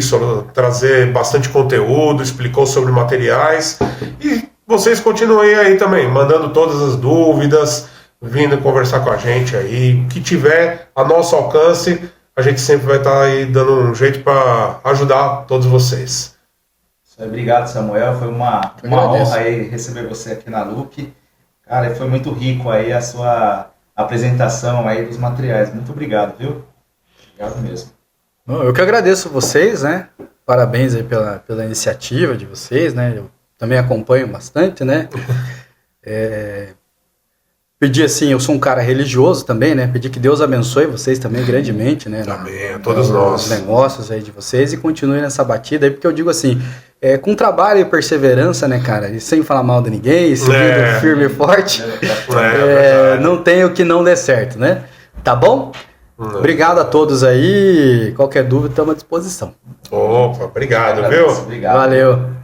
trazer bastante conteúdo, explicou sobre materiais e vocês continuem aí também, mandando todas as dúvidas, vindo conversar com a gente aí. O que tiver a nosso alcance, a gente sempre vai estar aí dando um jeito para ajudar todos vocês. Obrigado, Samuel. Foi uma honra aí receber você aqui na Loop. Cara, foi muito rico aí a sua apresentação aí dos materiais. Muito obrigado, viu? Obrigado mesmo. Eu que agradeço vocês, né? Parabéns aí pela iniciativa de vocês, né? Eu também acompanho bastante, né? Pedir assim, eu sou um cara religioso também, né? Pedir que Deus abençoe vocês também grandemente, né? Amém, a todos nós. Os negócios aí de vocês e continue nessa batida aí, porque eu digo assim, com trabalho e perseverança, né, cara? E sem falar mal de ninguém, seguindo firme e forte, não tem o que não dê certo, né? Tá bom? Obrigado a todos aí. Qualquer dúvida, estamos à disposição. Opa, obrigado, viu? Obrigado. Valeu.